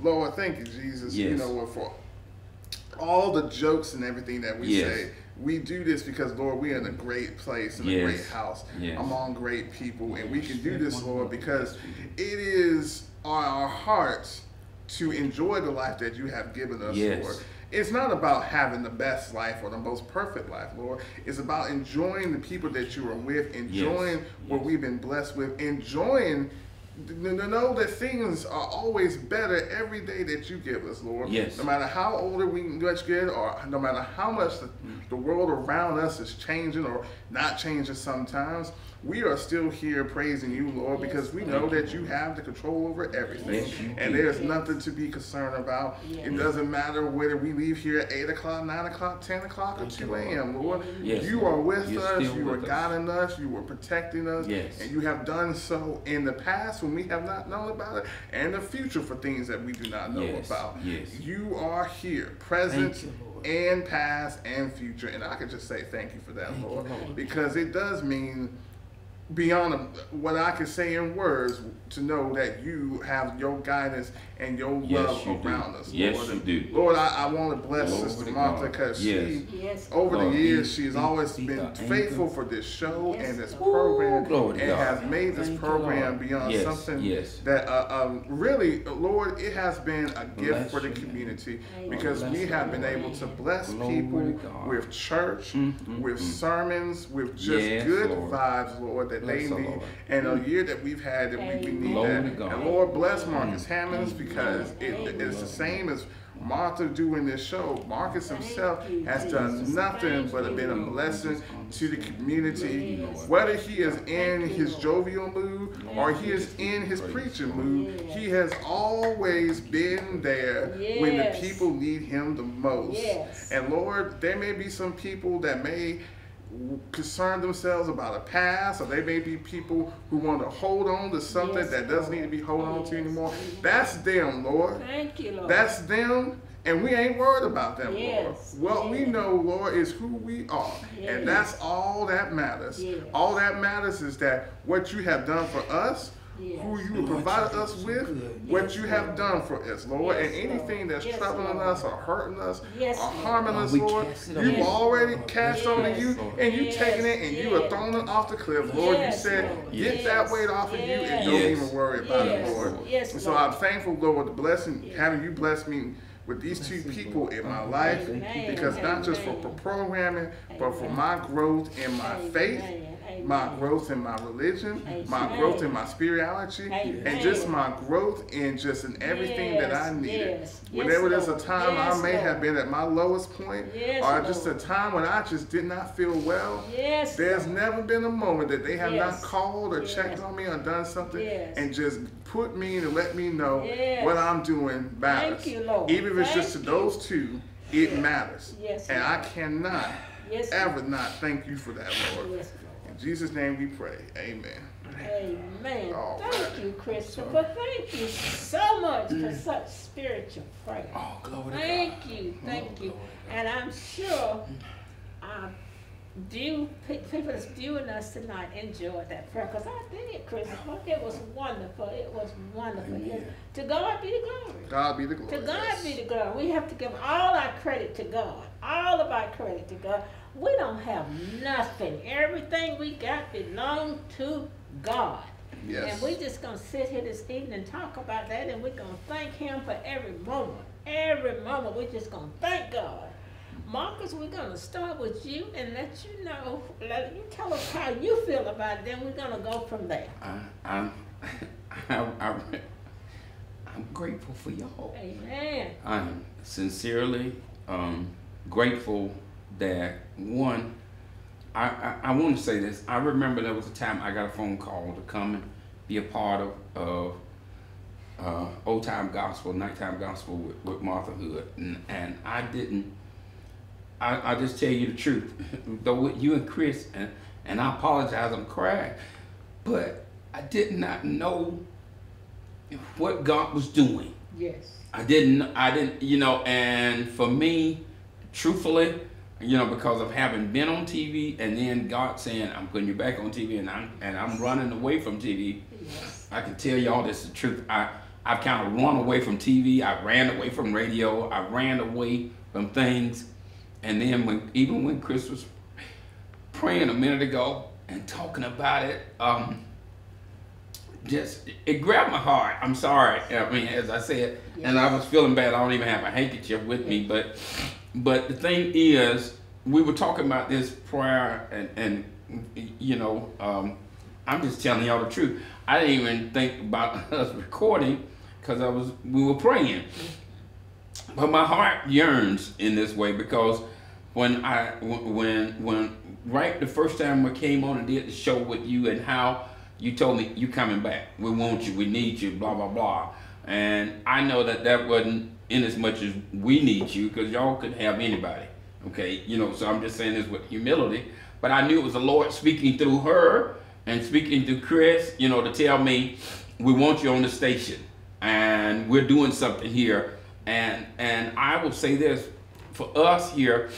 Lord, thank you, Jesus. Yes. You know, for all the jokes and everything that we Yes. say. We do this because, Lord, we're in a great place, in a great house, among great people. And we can do this, Lord, because it is our hearts to enjoy the life that you have given us, Lord. It's not about having the best life or the most perfect life, Lord. It's about enjoying the people that you are with, enjoying what we've been blessed with, enjoying to know that things are always better every day that you give us, Lord. No matter how older we get, or no matter how much the world around us is changing or not changing sometimes, we are still here praising you, Lord, because we know that you have the control over everything. And there's nothing to be concerned about. It doesn't matter whether we leave here at 8 o'clock, 9 o'clock, 10 o'clock, or 2 a.m., Lord. You are with us. You are guiding us. You are protecting us. And you have done so in the past when we have not known about it, and the future for things that we do not know about. You are here, present and past and future. And I can just say thank you for that, Lord, because it does mean beyond what I can say in words, to know that you have your guidance and your love around us, Lord. Lord, I want to bless Sister Martha, because she, over the years, she's always been faithful for this show and this program, and has made this program beyond something that really, Lord, it has been a gift for the community, because we have been able to bless people with church, with sermons, with just good vibes, Lord, that they need. And a year that we've had, that we need that. And Lord, bless Markus Hammonds, because it's the same as Martha doing this show. Markus himself has done nothing but been a blessing to the community, whether he is in his jovial mood or he is in his preaching mood. He has always been there when the people need him the most. And Lord, there may be some people that may concern themselves about a past, or they may be people who want to hold on to something that doesn't need to be held on to anymore. That's them, Lord. Thank you, Lord. That's them, and we ain't worried about them, Lord. What we know, Lord, is who we are, and that's all that matters. All that matters is that what you have done for us, who you provided us with, what you have done for us, Lord. And anything that's troubling us or hurting us or harming us, Lord, you've already cast on to you, and you taking it and you are throwing it off the cliff, Lord. You said, get that weight off of you and don't even worry about it, Lord. And so I'm thankful, Lord, the blessing, having you bless me with these two people in my life, because not just for programming, but for my growth in my faith, my growth in my religion, my growth in my spirituality, and just my growth in just in everything that I needed. Whenever there's a time I may have been at my lowest point, or just a time when I just did not feel well, there's never been a moment that they have not called or checked on me or done something and just put me in and let me know what I'm doing matters. Even if it's just to those two, it matters. And I cannot ever not thank you for that, Lord. In Jesus' name we pray. Amen. Amen. Thank you, Christopher. Thank you so much for such spiritual prayer. Thank you. Thank you. And I'm sure people that's viewing us tonight enjoyed that prayer, because I did, Christopher. It was wonderful. It was wonderful. Yes. To God be the glory. God be the glory. To God be the glory. We have to give all our credit to God. All of our credit to God. We don't have nothing. Everything we got belongs to God. And we're just going to sit here this evening and talk about that, and we're going to thank him for every moment. Every moment we're just going to thank God. Markus, we're going to start with you and let you know, let you tell us how you feel about it, then we're going to go from there. I'm grateful for y'all. Amen. I'm sincerely grateful that, one, I want to say this. I remember there was a time I got a phone call to come and be a part of Old Time Gospel, Nighttime Gospel with Martha Hood. And I didn't, I just tell you the truth. Though with you and Chris, and I apologize, I'm crying, but I did not know what God was doing. I didn't, you know, and for me, truthfully, you know, because of having been on TV and then God saying, I'm putting you back on TV, and I'm running away from TV, I can tell y'all this is the truth. I I've kind of run away from TV. I ran away from radio. I ran away from things. And then even when Chris was praying a minute ago and talking about it, it grabbed my heart. I'm sorry. I mean, as I said, and I was feeling bad. I don't even have a handkerchief with me, but the thing is, we were talking about this prayer, and you know, I'm just telling y'all the truth. I didn't even think about us recording because we were praying, but my heart yearns in this way because when right the first time I came on and did the show with you and how you told me you coming back, we want you, we need you, blah blah blah, and I know that wasn't in as much as we need you because y'all could have anybody, okay, you know. So I'm just saying this with humility, but I knew it was the Lord speaking through her and speaking through Chris, you know, to tell me we want you on the station and we're doing something here, and I will say this for us here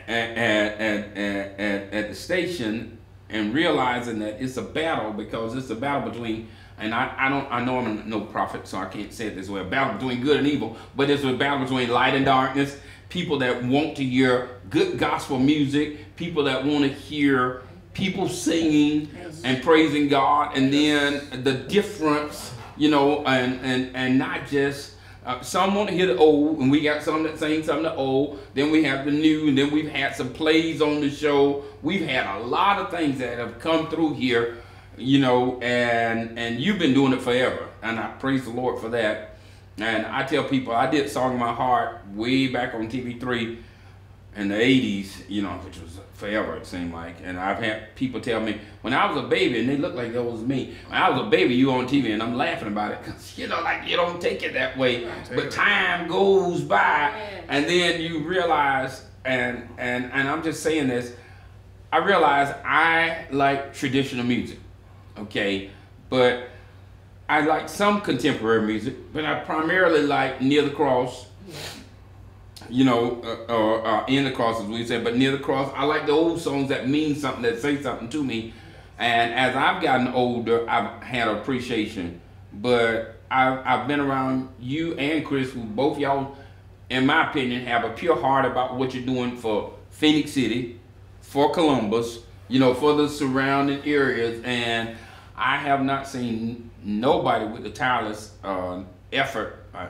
at the station, and realizing that it's a battle, because it's a battle between, and I know I'm no prophet, so I can't say it this way, a battle between good and evil, but it's a battle between light and darkness, people that want to hear good gospel music, people that want to hear people singing and praising God, and then the difference, you know, and not just, some want to hear the old, and we got some that sing some of the old, then we have the new, and then we've had some plays on the show. We've had a lot of things that have come through here, you know, and you've been doing it forever, and I praise the Lord for that. And I tell people, I did Song of My Heart way back on TV3 in the 80s, you know, which was forever, it seemed like. And I've had people tell me, when I was a baby, and they looked like that was me, when I was a baby, you on TV, and I'm laughing about it, because, you know, like, you don't take it that way. But time goes by, and then you realize, and I'm just saying this, I realize I like traditional music, okay? But I like some contemporary music, but I primarily like Near the Cross, you know, or in the cross, as we said, but near the cross. I like the old songs that mean something, that say something to me. And as I've gotten older, I've had appreciation. But I've been around you and Chris, who both y'all, in my opinion, have a pure heart about what you're doing for Phoenix City, for Columbus, you know, for the surrounding areas. And I have not seen nobody with the tireless effort, I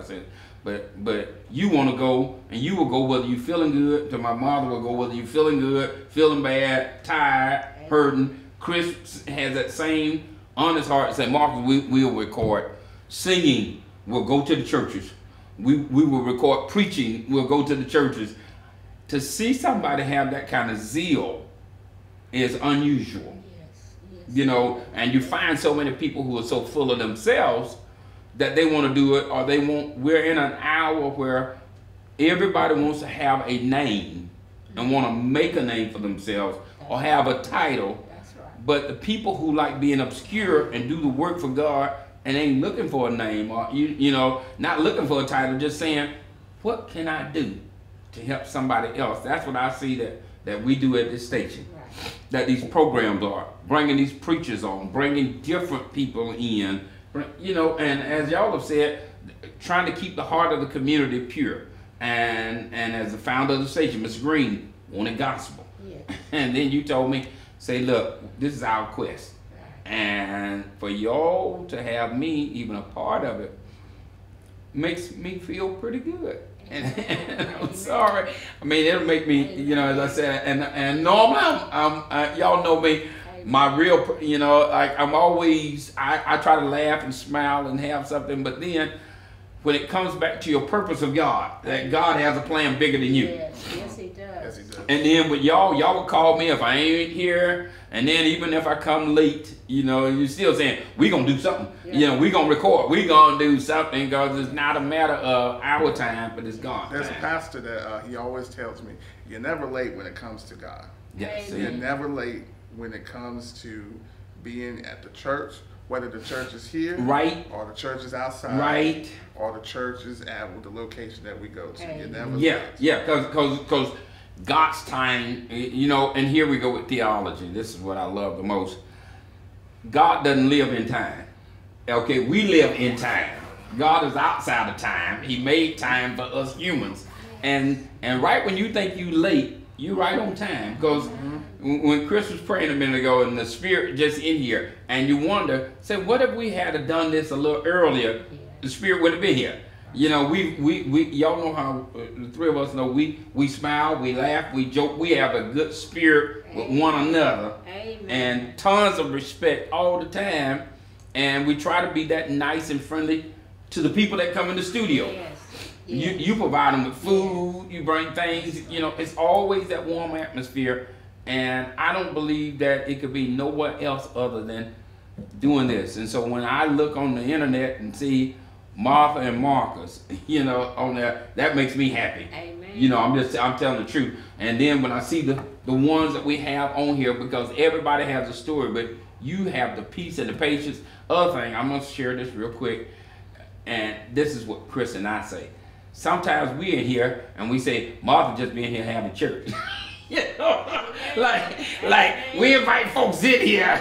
said. But you want to go, and you will go whether you're feeling good. To my mother will go whether you're feeling good, feeling bad, tired, hurting. Chris has that same honest heart to say, Markus, we'll record singing. We'll go to the churches. We will record preaching. We'll go to the churches. To see somebody have that kind of zeal is unusual. Yes. You know, and you find so many people who are so full of themselves that they want to do it, or we're in an hour where everybody wants to have a name and want to make a name for themselves or have a title. That's right. But the people who like being obscure and do the work for God and ain't looking for a name, or you know, not looking for a title, just saying, what can I do to help somebody else? That's what I see that we do at this station. Right. That these programs are bringing these preachers on, bringing different people in, you know, and as y'all have said, trying to keep the heart of the community pure. And as the founder of the station, Mr. Green, wanted gospel. Yeah. And then you told me, say, look, this is our quest. Right. And for y'all to have me even a part of it makes me feel pretty good. And I'm sorry. I mean, it'll make me, you know, as I said, and normally y'all know me. My real, you know, like I'm always, I try to laugh and smile and have something, but then when it comes back to your purpose of God, that God has a plan bigger than you. Yes, he does. Yes, he does. And then with y'all will call me if I ain't here, and then even if I come late, you know, you're still saying, we gonna do something. Yeah. You know, we gonna record, we gonna do something, because it's not a matter of our time, but it's God's There's time. a pastor that he always tells me, you're never late when it comes to God. Yes. You're never late when it comes to being at the church, whether the church is here, right, or the church is outside, right, or the church is at the location that we go to. You never because God's time, you know, and here we go with theology. This is what I love the most. God doesn't live in time. Okay, we live in time. God is outside of time. He made time for us humans. And right when you think you late, you right on time. Because when Chris was praying a minute ago and the Spirit just in here, and you wonder, say, what if we had done this a little earlier? The Spirit would have been here. You know, we y'all know how the three of us know we smile, we laugh, we joke, we have a good spirit with one another. Amen. And tons of respect all the time. And we try to be that nice and friendly to the people that come in the studio. Yes. Yes. You provide them with food, you bring things, you know, it's always that warm atmosphere. And I don't believe that it could be nowhere else other than doing this. And so when I look on the internet and see Martha and Markus, you know, on there, that makes me happy. Amen. You know, I'm telling the truth. And then when I see the ones that we have on here, because everybody has a story, but you have the peace and the patience. Other thing, I'm gonna share this real quick, and this is what Chris and I say. Sometimes we in here and we say, Martha just being here having church. You know, like we invite folks in here,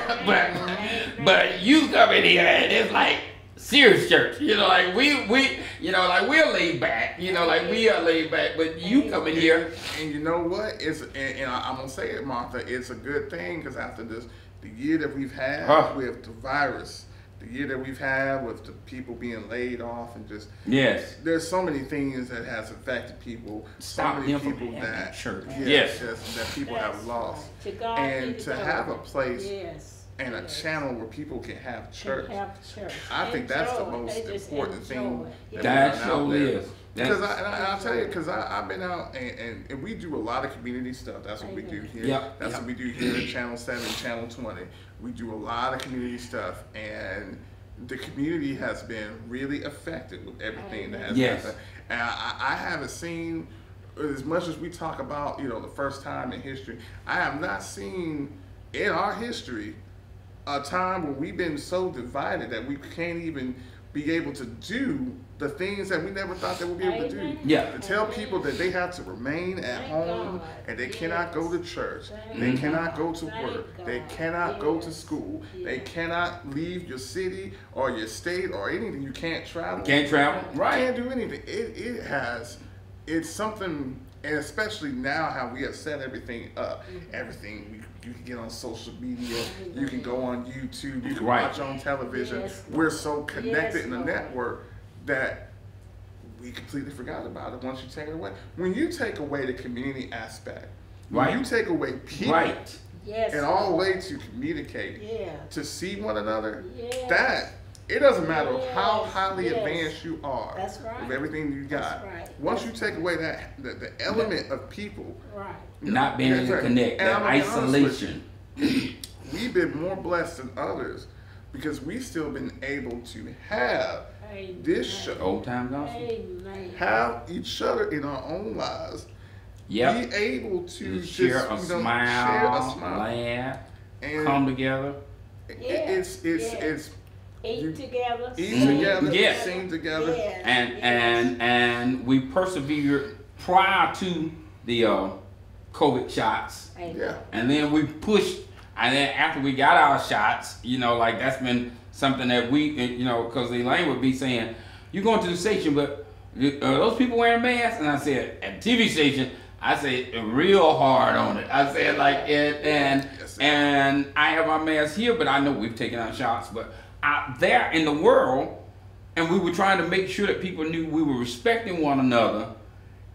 but you come in here and it's like serious church. You know, like we you know, like we're laid back. You know, like we are laid back, but you come in here. And you know what? And I'm gonna say it, Martha. It's a good thing because after the year that we've had with the virus, the year that we've had with the people being laid off and just there's so many things that has affected people. So many people that that people have lost, and to have a place and a channel where people can have church. I think that's the most important thing. That surely is. Because I'll tell you, because I've been out and we do a lot of community stuff. That's what we do here. That's what we do here at Channel 7, Channel 20. We do a lot of community stuff, and the community has been really affected with everything that has happened. And I haven't seen, as much as we talk about, you know, the first time in history, I have not seen in our history a time where we've been so divided that we can't even be able to do the things that we never thought they would be able to do. To tell people that they have to remain at home and they cannot go to church, they cannot go to work, they cannot go to school, they cannot leave your city or your state or anything. You can't travel. Can't travel. Right. Can't do anything. It's something, and especially now how we have set everything up. Everything you can get on social media, you can go on YouTube, you can watch on television. We're so connected in the network that we completely forgot about it once you take it away. When you take away the community aspect, when you take away people and all ways to communicate, to see one another, that it doesn't matter how highly advanced you are with everything you got. Once you take away that the element of people, not being able to connect, that isolation. We've been more blessed than others because we've still been able to have this show, old time gospel, have each other in our own lives, be able to share a smile, laugh, and come together. It's eat together, sing together, and we persevered prior to the COVID shots, and then we pushed, and then after we got our shots, you know, like that's been something that we, you know, because Elaine would be saying, "You going to the station, but those people wearing masks?" And I said, "At the TV station, I say real hard on it." I said like it, and I have our mask here, but I know we've taken our shots, but out there in the world, and we were trying to make sure that people knew we were respecting one another,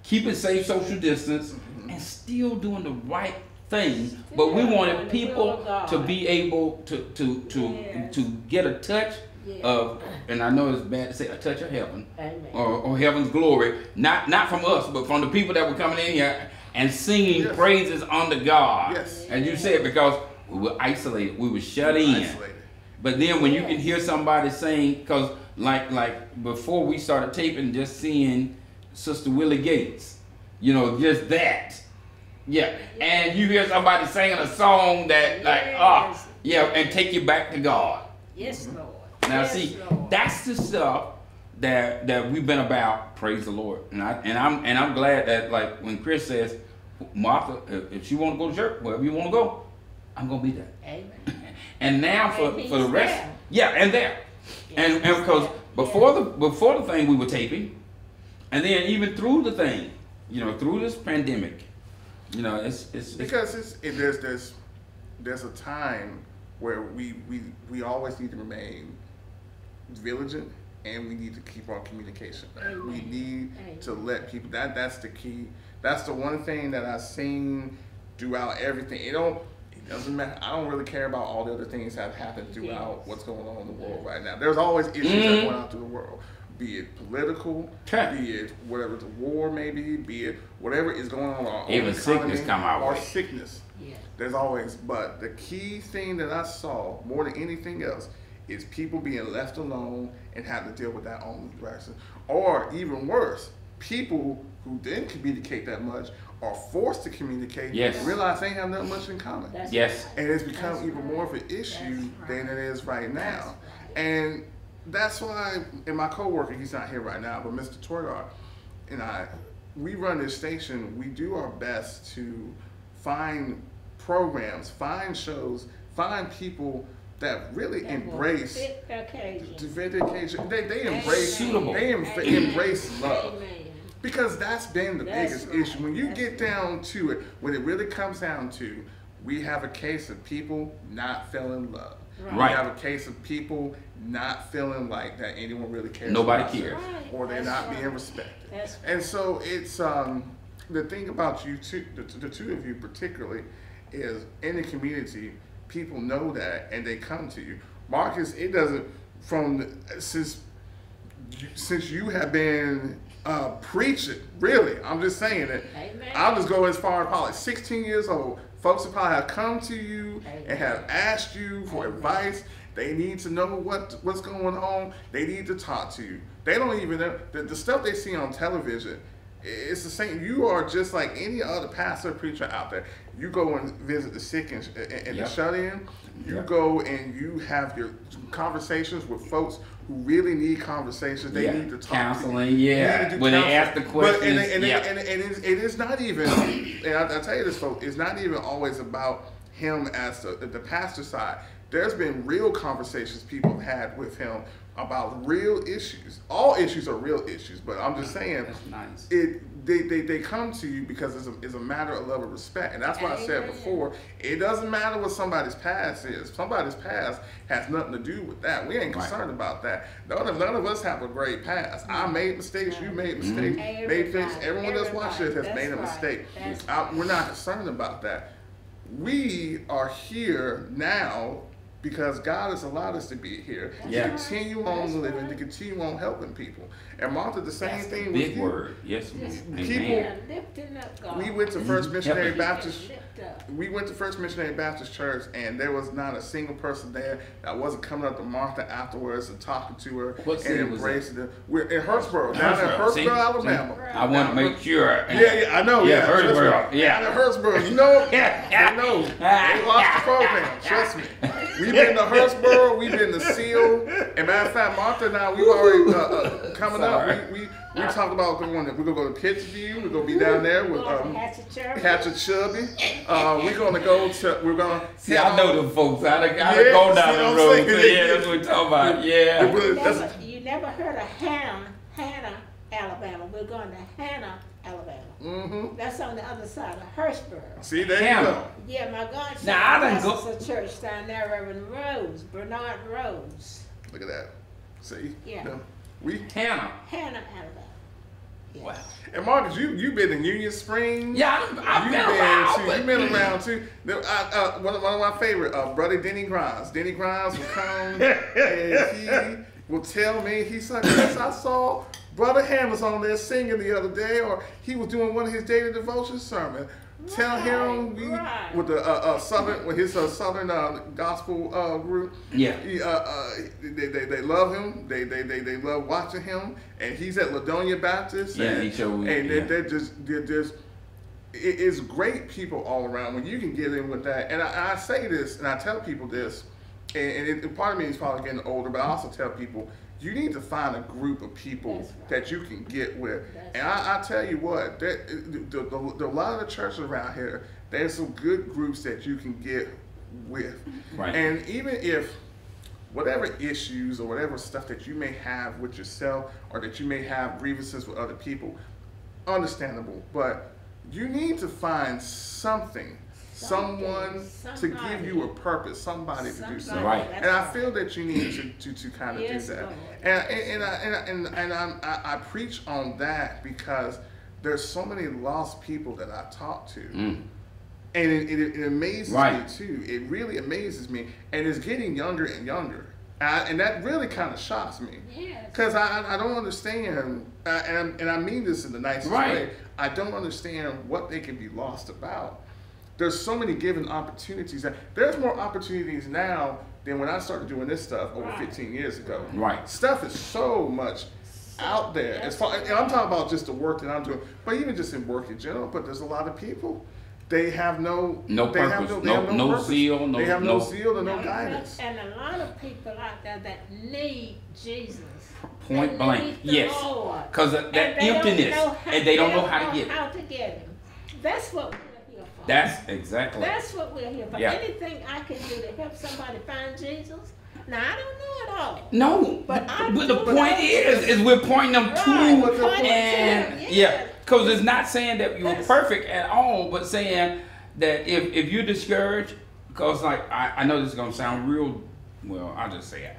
keeping safe social distance, and still doing the right thing. But we wanted people to be able to get a touch of, and I know it's bad to say, a touch of heaven, or heaven's glory, not from us, but from the people that were coming in here and singing praises unto God. As you said, because we were isolated, we were shut in. But then when you can hear somebody sing, because like before we started taping, just seeing Sister Willie Gates, you know, just that. And you hear somebody singing a song that and take you back to God. Yes, Lord. Now see, that's the stuff that we've been about. Praise the Lord. And I'm glad that, like when Chris says, Martha, if she want to go to church, wherever you want to go, I'm gonna be there. Amen. And now for the rest, and there. And because before the thing we were taping, and then even through the thing, you know, through this pandemic, you know, it's because there's a time where we always need to remain vigilant, and we need to keep our communication. Amen. We need to let people, that's the key. That's the one thing that I've seen throughout everything. It doesn't matter. I don't really care about all the other things that have happened throughout what's going on in the world right now. There's always issues that are going on through the world. Be it political, be it whatever the war may be it whatever is going on in our even own sickness come our or way. sickness. Yeah. There's always, but the key thing that I saw more than anything else is people being left alone and having to deal with that own direction. Or even worse, people who didn't communicate that much are forced to communicate and realize they have not much in common. And it's become even more of an issue than it is right now. And that's why, and my coworker, he's not here right now, but Mr. Torgar and I, we run this station. We do our best to find programs, find shows, find people that really embrace the occasion. They embrace love. Because that's been the biggest issue. When you get down to it, when it really comes down to, we have a case of people not feeling love. We have a case of people not feeling like that anyone really cares. Nobody cares. Or they're not being respected. And so it's, the thing about you two, the two of you particularly, is in the community, people know that and they come to you. Marcus, it doesn't, since you have been preaching, really, I'm just saying it. Amen. I'll just go as far as probably 16 years old. Folks will probably have come to you and have asked you for advice. They need to know what's going on. They need to talk to you. They don't even know the stuff they see on television. It's the same. You are just like any other pastor or preacher out there. You go and visit the sick and the shut-in. You go and you have your conversations with folks who really need conversations. They need to talk. Counseling, when they ask the questions. It is not even, and I'll tell you this, folks, it's not even always about him as the pastor side. There's been real conversations people have had with him about real issues. All issues are real issues, but I'm just saying, that's nice. They come to you because it's a matter of love and respect. And that's why I said before, it doesn't matter what somebody's past is. Somebody's past has nothing to do with that. We ain't concerned about that. None of us have a great past. I made mistakes, you made mistakes, made things. Everyone that's watched this has made a mistake. We're not concerned about that. We are here now because God has allowed us to be here, to continue on living, to continue on helping people. And Martha, the same thing with you. Big word, yes. We went to First Missionary Baptist. We went to First Missionary Baptist Church, and there was not a single person there that wasn't coming up to Martha afterwards and talking to her and embracing her. We're in Hurtsboro, down in Hurtsboro, Alabama. I want to make sure. I know. Hurtsboro. Down in Hurtsboro, you know. I know. They lost the program. Trust me. We've been to Hurtsboro. We've been to Seal. And matter of fact, Martha and I, we've already coming up. We talked about we're gonna go to Pittsview. We're gonna be down there with Hatchet Chubby. We're gonna see. I know them folks. I go down the road. So that's what we're talking about. Yeah. You never heard of Hannah, Alabama. We're going to Hannah, Alabama. Mm-hmm. That's on the other side of Hurtsboro. See, there you go. Yeah, my God. Now I didn't go. A church down there, Reverend Bernard Rose. Look at that. See. Yeah. No. Hannah, Alabama. Yes. Wow. And Marcus, you've been in Union Springs. Yeah, I've been around. You've been around too. One of my favorite, brother Denny Grimes. Denny Grimes will come and he will tell me, he's like, yes, I saw Brother Hammonds on there singing the other day, or he was doing one of his daily devotion sermons. Tell him with the southern gospel group. Yeah, they love him. They love watching him, and he's at Ladonia Baptist. Yeah, he showed me. And they're just it's great people all around when you can get in with that. And I say this, and I tell people this, and part of me is probably getting older, but I also tell people, you need to find a group of people that you can get with. And I tell you what, a lot of the churches around here, there's some good groups that you can get with. Right. And even if whatever issues or whatever stuff that you may have with yourself, or that you may have grievances with other people, understandable, but you need to find something, someone to give you a purpose, somebody to do something. Right. And I feel that you need to kind of do that. And I preach on that because there's so many lost people that I talk to. And it amazes me too. It really amazes me. And it's getting younger and younger. And that really kind of shocks me. Because I don't understand, and I mean this in the nicest way, I don't understand what they can be lost about. There's so many given opportunities. There's more opportunities now than when I started doing this stuff over 15 years ago. Stuff is so much out there. As far, and I'm talking about just the work that I'm doing, but even just in work in general. But there's a lot of people, they have no purpose, no zeal, they have no zeal and no guidance. And a lot of people out there that need Jesus. Point blank, yes. Because of that emptiness, and they don't know how to get it. That's what we're here for. That's exactly. That's what we're here for. Anything I can do to help somebody find Jesus. Now I don't know it all. No, but the point is we're pointing them to, and because it's not saying that you're perfect at all, but saying that if you're discouraged, because like I know this is gonna sound real, well, I'll just say it.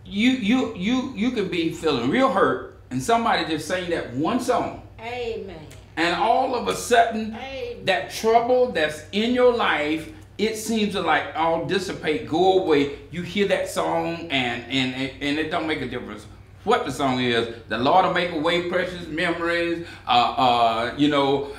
You can be feeling real hurt, and somebody just saying that one song. Amen. And all of a sudden, that trouble that's in your life, it seems to like all dissipate, go away. You hear that song, and it don't make a difference what the song is. The Lord will make away precious memories. You know,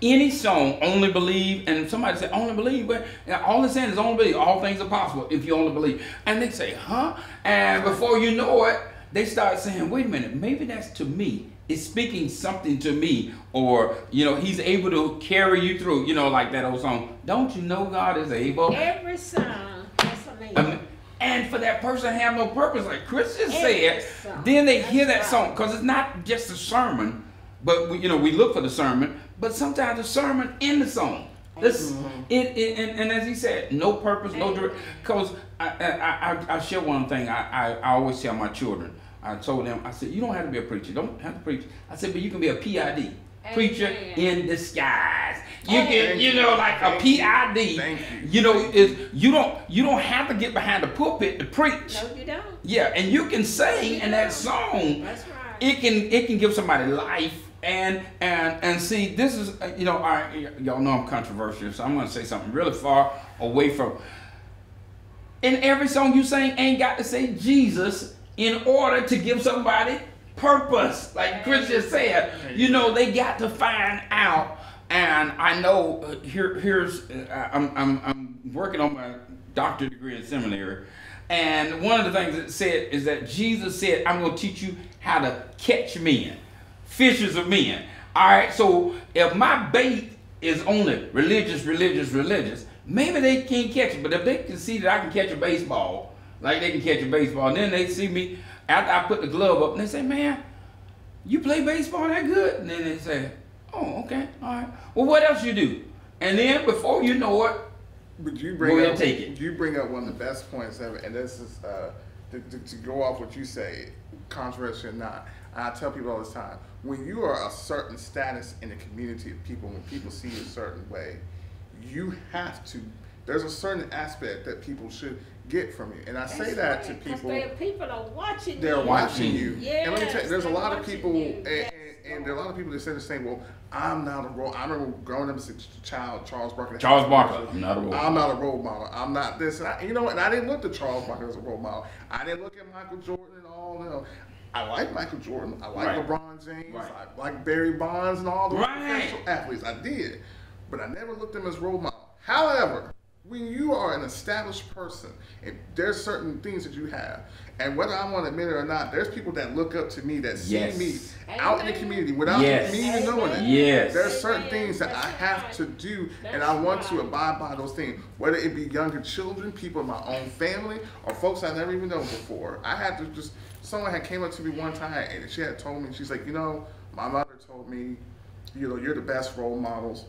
any song, only believe. And somebody said only believe, but all it's saying is only believe. All things are possible if you only believe. And they say, huh? And before you know it, they start saying, wait a minute, maybe that's to me. It's speaking something to me, or you know, he's able to carry you through. You know, like that old song. Don't you know God is able? Every song has a meaning. And for that person to have no purpose, like Chris just said, then they hear that song, because it's not just a sermon, but we look for the sermon, but sometimes the sermon in the song. This and as he said, no purpose, no direct. Because I share one thing. I always tell my children. I told them, I said, you don't have to be a preacher. Don't have to preach. I said, but you can be a PID. Preacher in disguise. You can, like a PID. You don't have to get behind the pulpit to preach. No, you don't. Yeah, and you can sing in that song. That's right. It can give somebody life. And see, this is y'all know I'm controversial, so I'm gonna say something really far away from. In every song you sing, ain't got to say Jesus in order to give somebody purpose, like Chris just said. They got to find out. And I know I'm working on my doctorate degree in seminary, and one of the things it said is that Jesus said, I'm going to teach you how to catch men, fishers of men. All right, so if my bait is only religious, maybe they can't catch it. But if they can see that I can catch a baseball, like they can catch a baseball, and then they see me after I put the glove up, and they say, man, you play baseball that good? And then they say, oh, okay, all right. Well, what else you do? And then before you know it, but you bring up one of the best points ever, and this is to go off what you say, controversial or not. I tell people all the time, when you are a certain status in the community of people, when people see you a certain way, you have to. There's a certain aspect that people should get from you, and I say that to people. People are watching. They're watching you. Yes, and let me tell you, there's a lot of people, and there are a lot of people that say the same. Well, I'm not a role. I remember growing up as a child, Charles Barkley. I'm not a role model. I'm not a role model. I'm not this. And I didn't look to Charles Barkley as a role model. I didn't look at Michael Jordan and all. I like Michael Jordan. I like LeBron James. I like Barry Bonds and all the professional athletes. I did, but I never looked at them as role model. However, when you are an established person, and there's certain things that you have, and whether I want to admit it or not, there's people that look up to me, that see me out in the community without me even knowing it. Yes. There's certain things that I have to do, and I want to abide by those things, whether it be younger children, people in my own family, or folks I never even known before. I had to just, someone had came up to me one time, and she had told me, she's like, my mother told me, you're the best role models.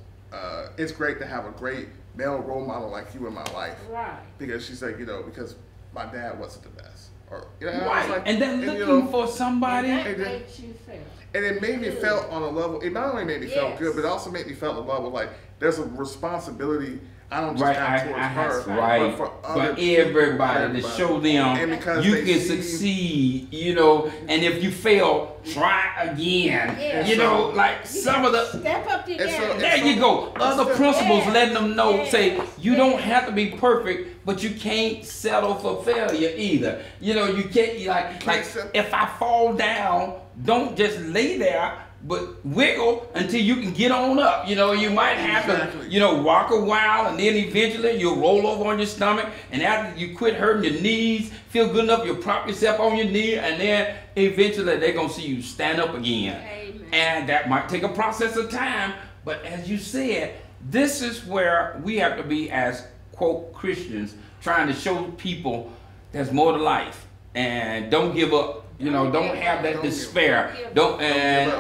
It's great to have a great male role model like you in my life. Right. Because she's like, because my dad wasn't the best. Or, you know, right. Like, and then looking for somebody. And that makes you feel. And it made me felt on a level, it not only made me feel good, but it also made me felt on a level like there's a responsibility I don't just have towards her, but for everybody to show them you can succeed, you know, and if you fail, try again. You know, like some of the step up your game. There you go. Other principles letting them know, say you don't have to be perfect, but you can't settle for failure either. You know, you can't like if I fall down, don't just lay there, but wiggle until you can get on up. You know, you might have to, you know, walk a while, and then eventually you'll roll over on your stomach, and after you quit hurting your knees, feel good enough, you'll prop yourself on your knee, and then eventually they're going to see you stand up again. Amen. And that might take a process of time, but as you said, this is where we have to be as, quote, Christians, trying to show people there's more to life, and don't give up. You know, don't have that despair.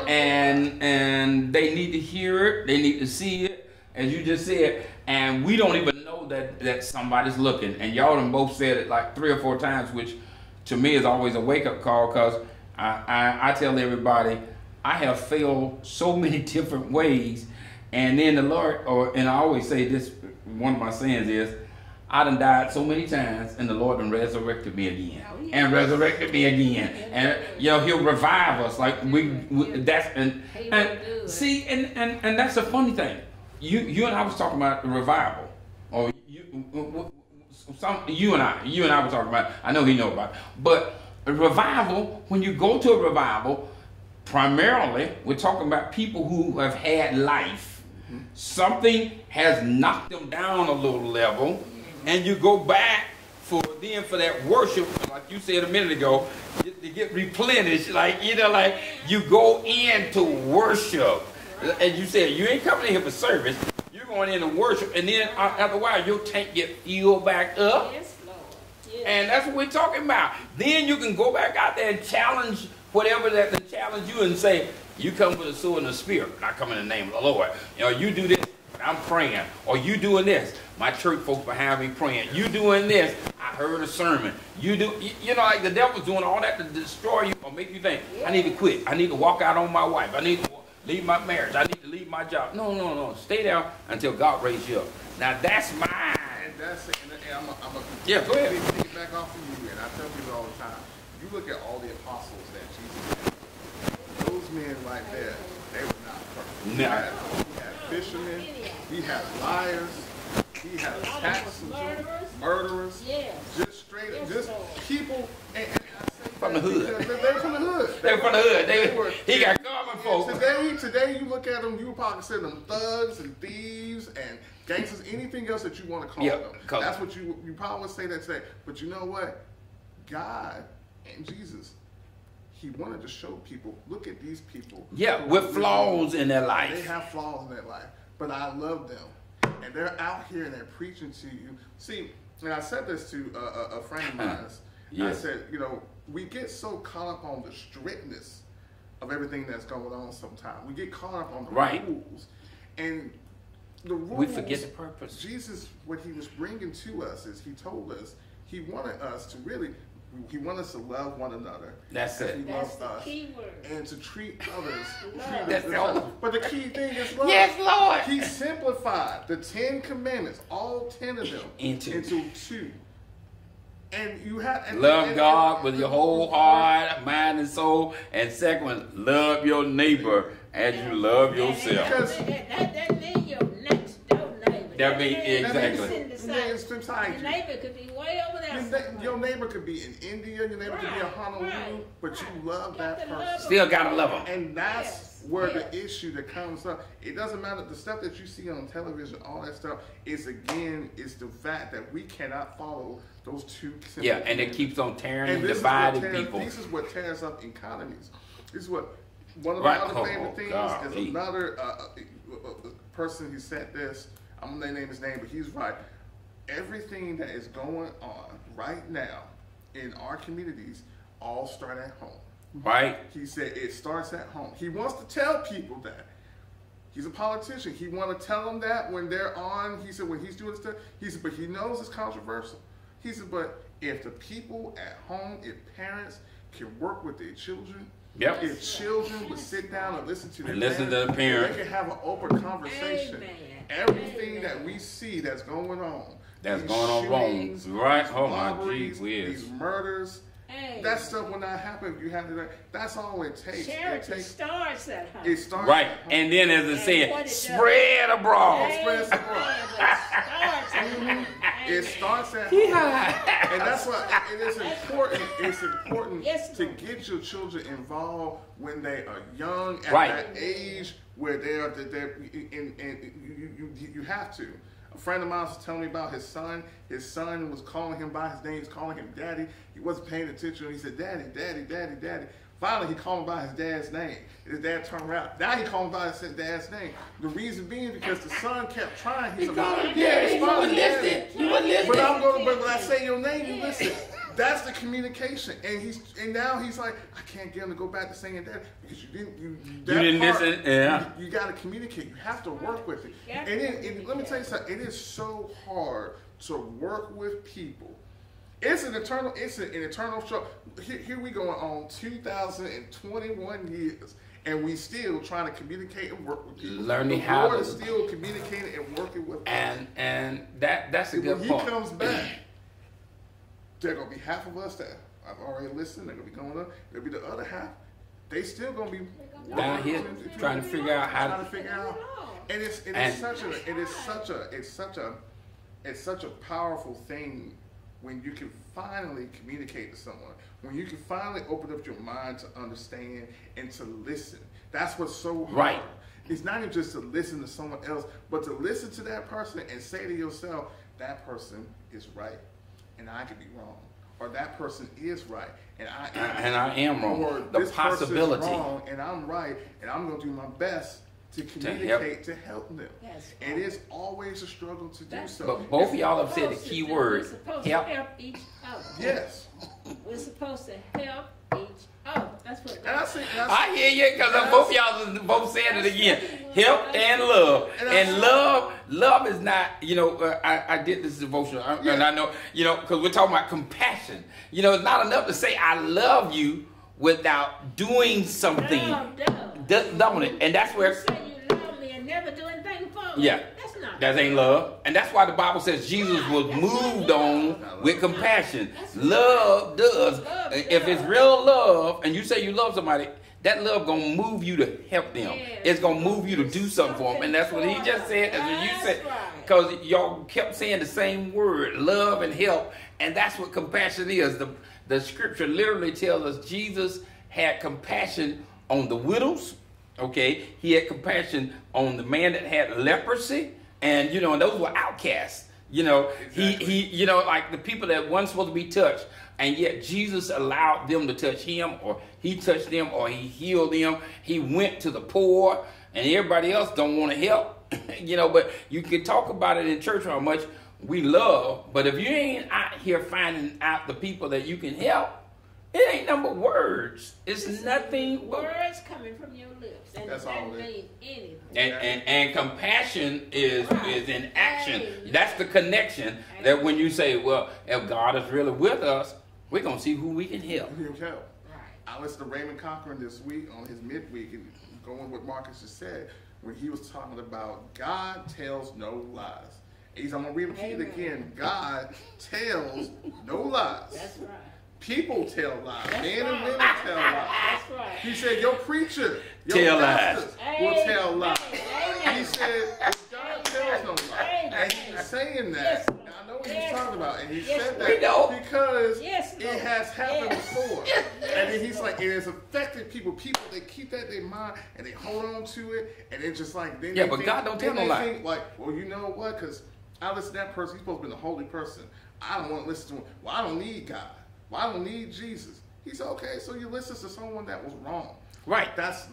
And they need to hear it. They need to see it, as you just said. And we don't even know that somebody's looking. And y'all done both said it like 3 or 4 times, which to me is always a wake-up call, because I tell everybody I have failed so many different ways. And then the Lord, and I always say this, one of my sayings is, I done died so many times, and the Lord done resurrected me again, and resurrected me again, and you know He'll revive us like that's and see, and that's the funny thing. You and I was talking about the revival, or you and I were talking about. I know he know about it, but a revival. When you go to a revival, primarily we're talking about people who have had life. Something has knocked them down a little level. And you go back for that worship, like you said a minute ago, to get replenished. Like, you know, like you go in to worship. And you said, you ain't coming in here for service. You're going in to worship. And then after a while, your tank get filled back up. Yes, Lord. Yes. And that's what we're talking about. Then you can go back out there and challenge whatever that to challenge you and say, you come with the sword and the spirit. I come in the name of the Lord. You know, you do this. I'm praying. Or you doing this. My church folks behind me praying. You doing this. I heard a sermon. You do. You know, like the devil's doing all that to destroy you or make you think, I need to quit. I need to walk out on my wife. I need to leave my marriage. I need to leave my job. No. Stay there until God raises you up. Now that's mine. And that's it. And yeah, go ahead. Take it back off of you. And I tell people all the time, you look at all the apostles that Jesus had. Those men right there, they were not perfect. He had fishermen. He had liars. He had tax murderers. Yes. Just straight up, just people. And I say from the hood. They're from the hood. They're from the hood. He got common folks. Today you look at them, you would probably say them thugs and thieves and gangsters, anything else that you want to call them. That's what you probably would say that today. But you know what? God and Jesus, He wanted to show people, look at these people. Yeah, with flaws in their life. They have flaws in their life, but I love them. And they're out here and they're preaching to you. See, and I said this to a friend of mine. I said, you know, we get so caught up on the strictness of everything that's going on sometimes. We get caught up on the rules. And the rules, we forget the purpose. Jesus, what He was bringing to us is He told us He wanted us to really, He wanted us to love one another. That's it. He That's the us, key word. and to treat others. That's all. But the key thing is love. Yes, Lord. He simplified the 10 commandments, all 10 of them, into 2. And you have love God with your whole heart, mind, and soul. And second one, love your neighbor as you love yourself. Because that means your next door neighbor. That means exactly. Your neighbor could be way over there. Your neighbor could be in India. Your neighbor could be in Honolulu, but you love that person. Still gotta love them. And that's where the issue that comes up. It doesn't matter the stuff that you see on television, all that stuff is the fact that we cannot follow those 2 simple and it keeps on tearing and dividing people. This is what tears up economies. This is what one of the other favorite things is another person who said this. I'm gonna name his name, but he's right. Everything that is going on right now in our communities all start at home. Right. He said it starts at home. He wants to tell people that. He's a politician. He want to tell them that when they're on. He said when he's doing stuff. He said, but he knows it's controversial. He said, but If the people at home, if parents can work with their children, yep. if children would sit down and listen to their parents, they can have an open conversation. Amen. Everything that we see that's going on, wrong, right? Oh my geez, these murders. Hey. That stuff will not happen if you have to. That's all it takes. Charity starts at home. It starts right, at home. And then as it said, spread abroad. Spread abroad. It starts at home, and that's why it is important. It's important to get your children involved when they are young, at that age where they're you have to. A friend of mine was telling me about his son. His son was calling him by his name. He was calling him daddy. He wasn't paying attention. He said, daddy, daddy, daddy, daddy. Finally, he called him by his dad's name. His dad turned around. Now he called him by his dad's name. The reason being because the son kept trying. He said, you wouldn't listen. But when I say your name, you listen. That's the communication, and now he's like, I can't get him to go back to saying that because you didn't listen. Yeah, you got to communicate. You have to work with it. And let me tell you something. It is so hard to work with people. It's an eternal show. Here we go on 2021 years, and we still trying to communicate and work with people. Learning how to still communicating and working with us. And that's a good point. When he comes back. There are going to be half of us that I've already listened. They're going to be going up. There'll be the other half. They still going to be down here trying to figure out how to figure out. And it's such a powerful thing when you can finally communicate to someone. When you can finally open up your mind to understand and to listen. That's what's so hard. Right. It's not even just to listen to someone else, but to listen to that person and say to yourself, that person is right. And I could be wrong, or that person is right, and I am wrong. Or the possibility, wrong, and I'm right, and I'm going to do my best to communicate to help them. And it's always a struggle to do so. But both of y'all have said the key word: help each other. Yes, we're supposed to help each other. That's what. I hear you because both of y'all both saying it again. Help and love, and love is not. I did this devotional, and I know because we're talking about compassion. It's not enough to say I love you without doing something. Don't it? And that's where. Say you love me and never do anything for me. Yeah. That ain't love. And that's why the Bible says Jesus was moved on with compassion. Love does. If it's real love and you say you love somebody, that love going to move you to help them. It's going to move you to do something for them. And that's what he just said. That's what you said. Because y'all kept saying the same word, love and help. And that's what compassion is. The scripture literally tells us Jesus had compassion on the widows. Okay. He had compassion on the man that had leprosy. And, and those were outcasts, exactly. He like the people that weren't supposed to be touched. And yet Jesus allowed them to touch him, or he touched them, or he healed them. He went to the poor, and everybody else don't want to help, but you can talk about it in church how much we love. But if you ain't out here finding out the people that you can help, it ain't number words. It's nothing but words coming from your lips. And that's that all means anything. And compassion is in action. That's the connection that when you say, well, if God is really with us, we're going to see who we can help. Right. I listened to Raymond Cochran this week on his midweek, and going with what Markus just said, when he was talking about God tells no lies. I'm going to repeat it again. God tells no lies. That's right. People tell lies. Men and women tell lies. That's right. He said, your preacher, your tell lies. Will tell lies. Amen. He said, God tells no lies. And he's saying that. And I know what he's talking about. And he said that because it has happened before. And then he's like, it has affected people. People, they keep that in their mind and they hold on to it. And it's just like, then but God don't tell no lies. Like, well, you know what? Because I listen to that person. He's supposed to be a holy person. I don't want to listen to him. Well, I don't need God. Well, I don't need Jesus. He said, okay, so you listen to someone that was wrong. Right. That's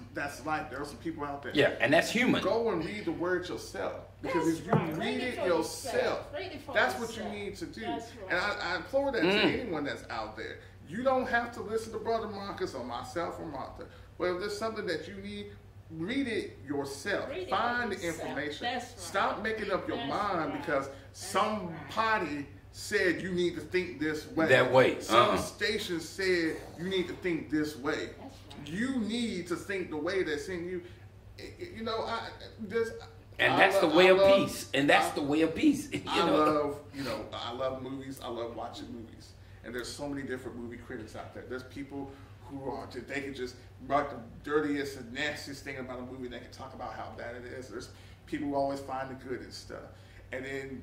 life. There are some people out there. Yeah, and that's human. Go and read the word yourself. Because if you read it yourself, that's what you need to do. Right. And I implore that to anyone that's out there. You don't have to listen to Brother Markus or myself or Martha. But if there's something that you need, read it yourself. Find the information. Stop making up your mind because somebody said you need to think this way. That way. Some stations said you need to think this way. You need to think the way that's in you. You know, that's the way of peace. And that's the way of peace. I love movies. I love watching movies. And there's so many different movie critics out there. There's people who are they can just write the dirtiest and nastiest thing about a movie. They can talk about how bad it is. There's people who always find the good and stuff. And then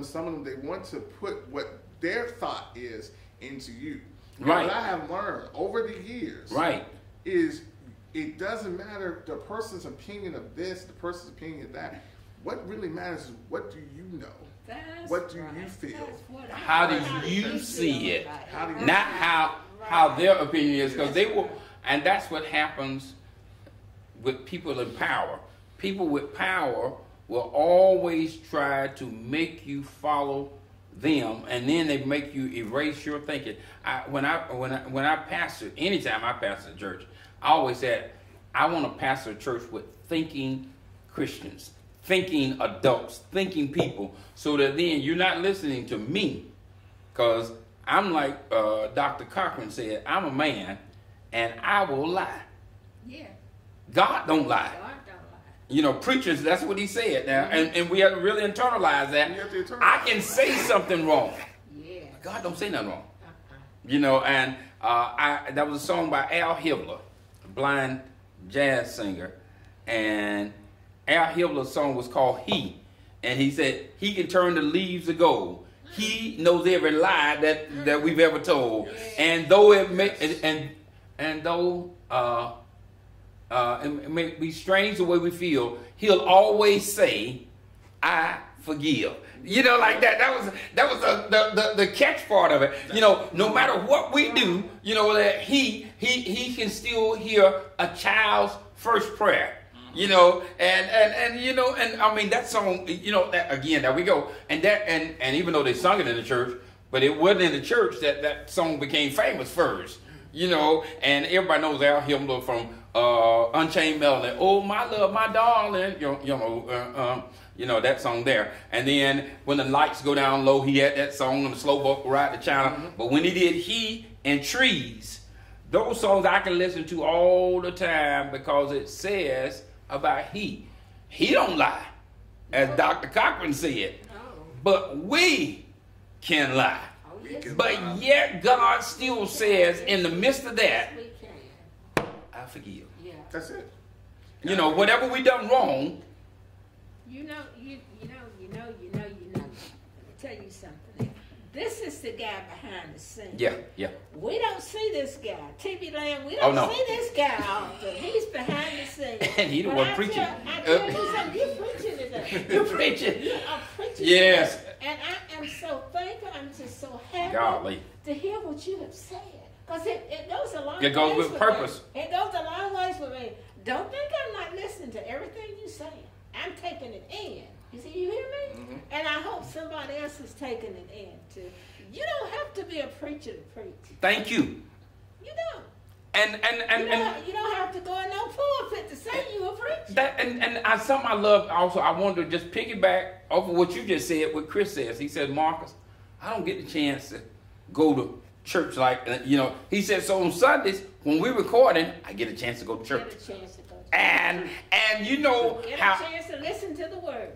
some of them, they want to put what their thought is into you. Right. What I have learned over the years, is it doesn't matter the person's opinion of this, the person's opinion of that. What really matters is what do you know? What do you feel? How do you see it? Not how their opinion is, because they will, and that's what happens with people in power. People with power will always try to make you follow them, and then they make you erase your thinking. When I pastor, anytime I pastor a church, I always said I want to pastor a church with thinking Christians, thinking adults, thinking people, so that then you're not listening to me, because I'm like Dr. Cochran said, I'm a man and I will lie. Yeah. God don't lie. You know, preachers, that's what he said now, and we have to really internalize that. I can say something wrong. Yeah. God don't say nothing wrong. You know, and that was a song by Al Hibbler, a blind jazz singer, and Al Hibbler's song was called He, and he said he can turn the leaves to gold. He knows every lie that we've ever told, and though it may it may be strange the way we feel, he'll always say, "I forgive." You know, like that. That was the catch part of it. You know, no matter what we do, you know that he can still hear a child's first prayer. You know, and you know, and I mean that song. You know, that again, there we go. And even though they sung it in the church, but it wasn't in the church that song became famous first. You know, and everybody knows Al Hibbler from Unchained Melody. Oh, my love, my darling. You know that song there. And then when the lights go down low, he had that song on the slow boat ride to China. Mm-hmm. But when he did He and Trees, those songs I can listen to all the time because it says about He don't lie, as Dr. Cochran said. But we can lie. But yet God still says in the midst of that, I forgive. Yeah. That's it. You know, whatever we done wrong. You know. Let me tell you something. This is the guy behind the scenes. Yeah. We don't see this guy. TV Land, we don't see this guy often. He's behind the scenes. And he the one preaching. I tell you something, you're preaching today. You're preaching. You are preaching yes. today. And I am so thankful. I'm just so happy to hear what you have said. Because it goes a long way. It goes with purpose. It goes a long ways with me. Don't think I'm not listening to everything you say. I'm taking it in. You see, you hear me? Mm-hmm. And I hope somebody else is taking it in too. You don't have to be a preacher to preach. Thank you. You don't. And you don't have to go in no pulpit to say you a preacher. And something I love also, I wanted to just piggyback over what you just said, what Chris says. He said, Marcus, I don't get the chance to go to church like, you know. He said, so on Sundays, when we're recording, I get a chance to go to church. Get a chance to go to church. And you know get a chance to listen to the word.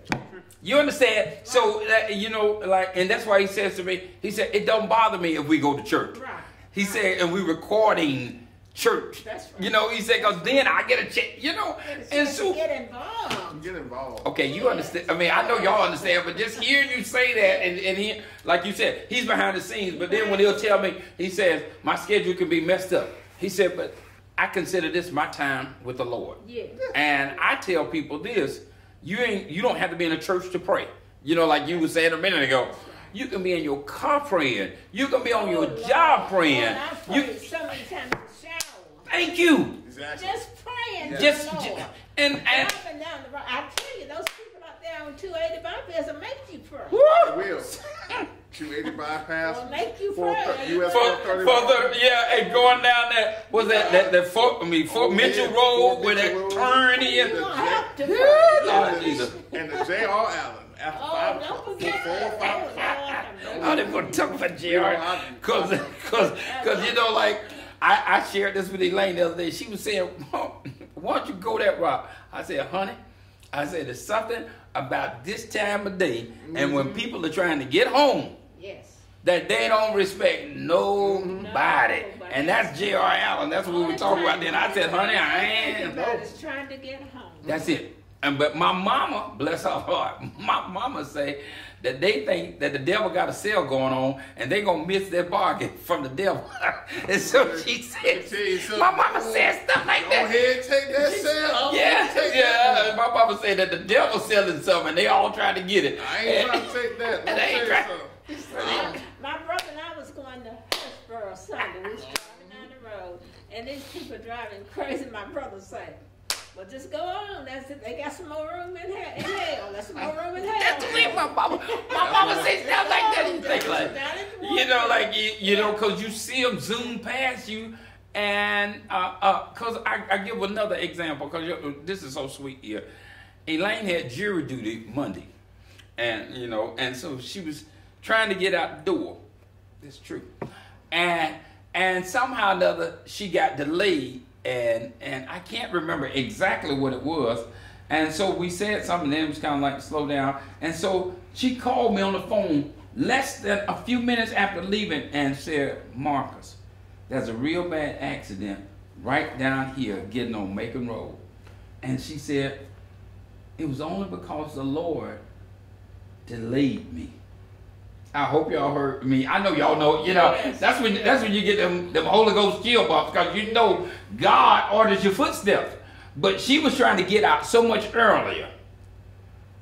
You understand? Right. So, you know, like, and that's why he says to me, he said, it don't bother me if we go to church. Right. He said, and we're recording church. That's right. You know, he said, because then I get a chance, you know. And so get involved. Get involved. Okay, you understand. I mean, I know y'all understand, but just hearing you say that, and he, like you said, he's behind the scenes, but then when he'll tell me, he says, my schedule can be messed up. He said, but I consider this my time with the Lord. Yeah. And I tell people this, you don't have to be in a church to pray. You know, like you were saying a minute ago. You can be in your car praying. You can be on your job praying. You so many times in the shower. Thank you. Exactly. Just praying. Just and up and down the road. I tell you, those people out there on 280 bypass will make you pray. It will. 280 bypass. Will make you pray. US 430. And going down that Fort Mitchell Road with that turn in. And the J.R. Allen. after 5 o'clock. 4 or 5 o'clock. I didn't want to talk about JR because you know, like I shared this with Elaine the other day. She was saying, "Why don't you go that route?" I said, "Honey," I said, "there's something about this time of day, and when people are trying to get home, that they don't respect nobody." And that's J.R. Allen. That's what we were talking about then. I said, "Honey, I ain't." Everybody's trying to get home. That's it. But my mama, bless her heart, my mama say that they think that the devil got a sale going on and they gonna miss their bargain from the devil. And so she said, my mama said stuff like that. Go ahead, take that sale. Yeah. My mama said that the devil's selling something and they all trying to get it. I ain't trying to take that. And they ain't trying. My brother and I was going to Hillsborough Sunday. We was driving down the road, and these people driving crazy. My brother said, "Well, just go on. That's it. They got some more room in hell. There's some more room in hell." That's what my mama says stuff like that. You think like, you know, like you know, cause you see them zoom past you, and cause I give another example, cause this is so sweet here. Elaine had jury duty Monday, and you know, and so she was trying to get out the door. It's true, and somehow or another she got delayed. And I can't remember exactly what it was. And so we said something, and it was kind of like slow down. And so she called me on the phone less than a few minutes after leaving and said, "Markus, there's a real bad accident right down here getting on Macon Road." And she said, "It was only because the Lord delayed me." I hope y'all heard me. I know y'all know, you know, that's when you get them Holy Ghost chill bumps, because you know God orders your footsteps. But she was trying to get out so much earlier.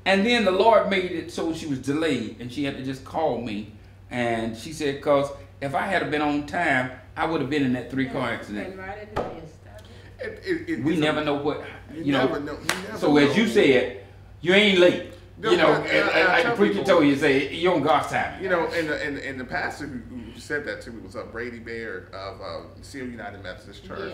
And then the Lord made it so she was delayed, and she had to just call me. And she said, because if I had been on time, I would have been in that 3-car accident. We never know what, you know. So as you said, you ain't late. You know, like the preacher told you, say, you're on God's time. You know, and the pastor who said that to me was Brady Baird of Seal United Methodist Church.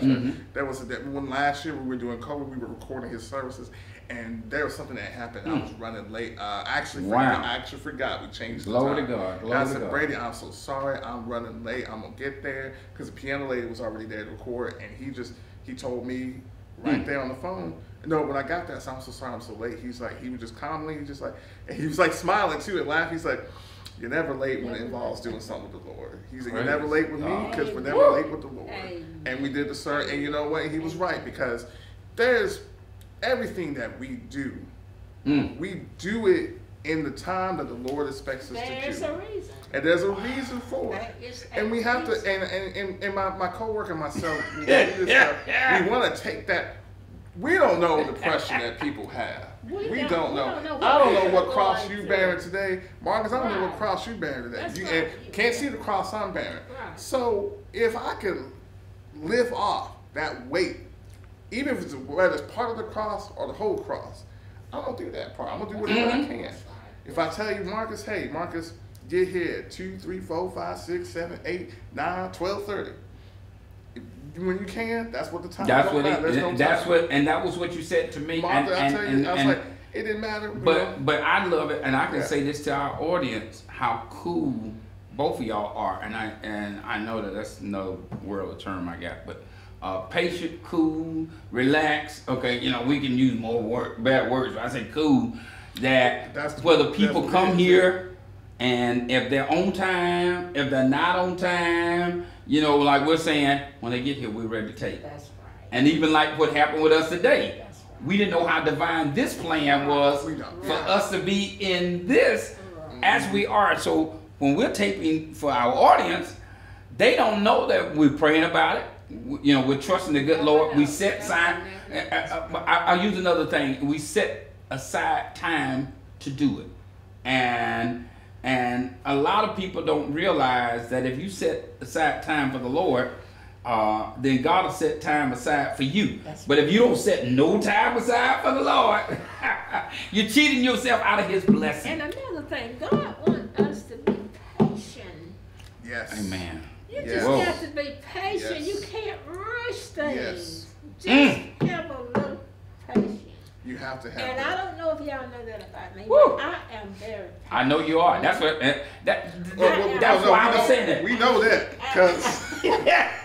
There was one last year we were doing COVID, we were recording his services, and there was something that happened. I was running late. I actually forgot. We changed the time. Glory to God. I said, "Brady, I'm so sorry. I'm running late. I'm going to get there," because the piano lady was already there to record, and he told me right there on the phone. No, when I got there, I said, "I'm so sorry, I'm so late." He was just calmly, and he was like smiling too and laughing. He's like, "You're never late when it involves doing something with the Lord." He's like, "You're never late with me because we're never late with the Lord." And we did the sermon, and you know what? He was right, because there's everything that we do. We do it in the time that the Lord expects us to do. There's a reason. And there's a reason for it. And we have to, and my coworker and myself, we want to take that. We don't know the pressure that people have. We don't know. I don't know what cross you bearing today. Marcus, I don't know what cross you bearing today. You can't see the cross I'm bearing. So if I can lift off that weight, even if it's whether it's part of the cross or the whole cross, I'm going to do that part. I'm going to do whatever I can. If I tell you, Marcus, hey, Marcus, get here at 2, 3, 4, 5, 6, 7, 8, 9, 12, 30. When you can, that's what the time. That's what. And that was what you said to me. Martha, I tell you, I was like, it didn't matter. But I love it, and I can say this to our audience: how cool both of y'all are. And I know that that's no world term I got, but patient, cool, relaxed. Okay, you know, we can use more bad words, but I say cool. That's where the people come here, and if they're on time, if they're not on time. You know, like we're saying, when they get here, we're ready to take. That's right. And even like what happened with us today. That's right. We didn't know how divine this plan was for us to be in this as we are. So when we're taping for our audience, they don't know that we're praying about it. You know, we're trusting the good Lord. We set aside, I'll use another thing. We set aside time to do it. And a lot of people don't realize that if you set aside time for the Lord, then God will set time aside for you. But if you don't set no time aside for the Lord, you're cheating yourself out of His blessing. And another thing, God wants us to be patient. Yes. Amen. You just got to be patient. You can't rush things. Just have a little patience. You have to have. And that. I don't know if y'all know that about me. Woo. But I am very. I know you are. That's what. That's no, why I was saying that. We know that because we know that.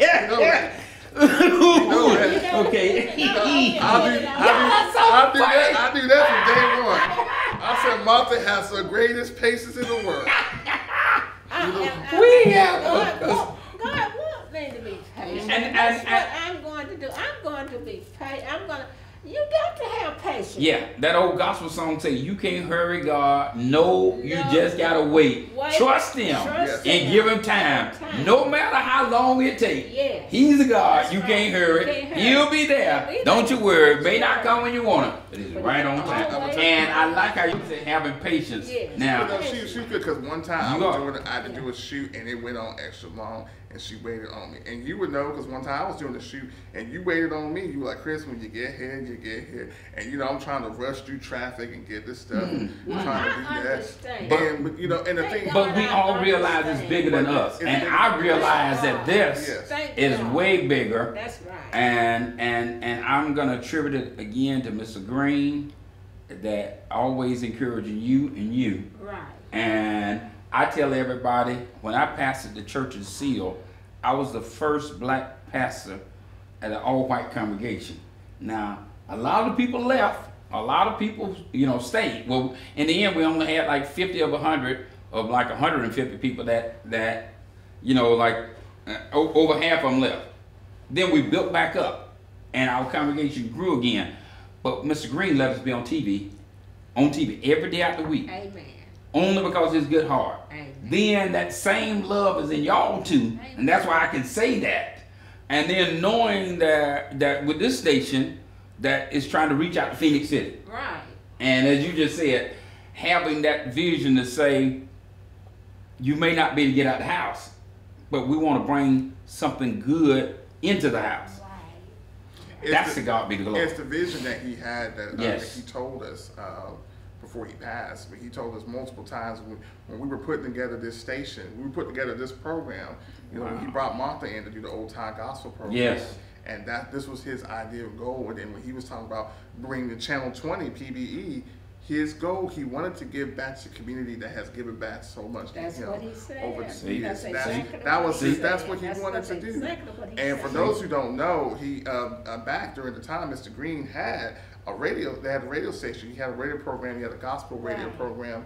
Okay. I do that from day one. I said Martha has the greatest patience in the world. God wants me to be patient. And that's what I'm going to do. I'm going to be patient. You got to have patience. Yeah, that old gospel song say you can't hurry God. No, you just gotta wait. Trust Him and give Him time. No matter how long it takes. Yes. He's a God. You can't hurry. He'll be there. Don't you worry. It may not come when you want it, but it's right on time. And I like how you say having patience. Yes. Now, she was good because one time I had to do a shoot and it went on extra long. And she waited on me. And you would know because one time I was doing the shoot and you waited on me. You were like, Chris, when you get here, you get here. And, you know, I'm trying to rush through traffic and get this stuff. I'm trying to do that. But, you know, and the thing. But we all realize it's bigger than us. And I realize that this is way bigger. That's right. And I'm going to attribute it again to Mr. Green, that always encouraging you and you. Right. And I tell everybody, when I pastored the church in Seal, I was the first black pastor at an all-white congregation. Now, a lot of people left. A lot of people, you know, stayed. Well, in the end, we only had like 50 of 100 of like 150 people that you know, like over half of them left. Then we built back up, and our congregation grew again. But Mr. Green let us be on TV every day out the week. Amen. Only because of his good heart. Amen. Then that same love is in y'all too. Amen. And that's why I can say that. And then knowing that with this station that is trying to reach out to Phoenix City. Right. And as you just said, having that vision to say, you may not be able to get out the house, but we want to bring something good into the house. Right. That's the God be the glory. It's the vision that he had that Yes. he told us before he passed. But he told us multiple times when we were putting together this station, we were putting together this program. You know, when he brought Martha in to do the Old Time Gospel program. Yes. And this was his idea of goal. And then when he was talking about bringing the Channel 20 PBE, his goal, he wanted to give back to the community that has given back so much to him what he said. over the years. Exactly That's what he wanted to do. Exactly And for those who don't know, he back during the time Mr. Green had a radio. They had a radio station. He had a radio program. He had a gospel radio program,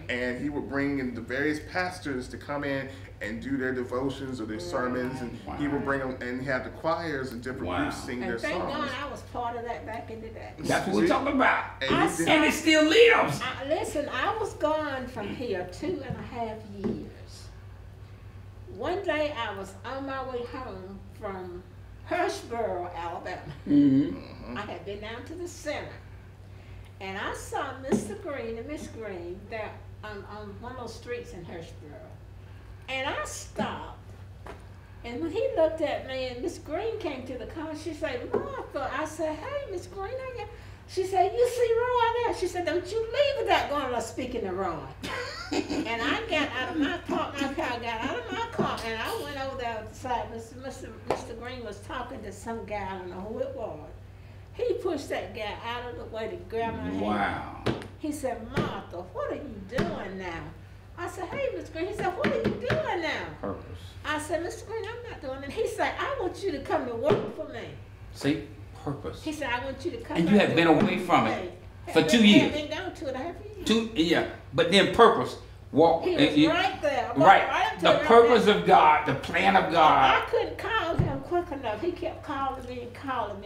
and he would bring in the various pastors to come in and do their devotions or their sermons, and he would bring them. And he had the choirs and different groups sing their songs. Thank God I was part of that back in the day. That's what we're talking about. And it still lives. Listen, I was gone from here 2.5 years. One day I was on my way home from Hurstboro, Alabama. I had been down to the center, and I saw Mr. Green and Miss Green there on one of those streets in Hurstboro. And I stopped, and when he looked at me, and Miss Green came to the car, she said, Martha. I said, hey, Miss Green, how you? She said, you see Roy there? She said, don't you leave without going to speaking to Roy. And I got out of my car, got out of my car, and I went over there outside. Mr. Green was talking to some guy, I don't know who it was. He pushed that guy out of the way to grab my hand. Wow. He said, Martha, what are you doing now? I said, hey, Mr. Green. He said, what are you doing now? Purpose. I said, Mr. Green, I'm not doing it. He said, I want you to come to work for me. See? Purpose. He said, I want you to come. And you have been away from it for 2 years. I've been gone 2.5 years. But then purpose. Walk. He was right there. Right. The purpose of God, the plan of God. I couldn't call him quick enough. He kept calling me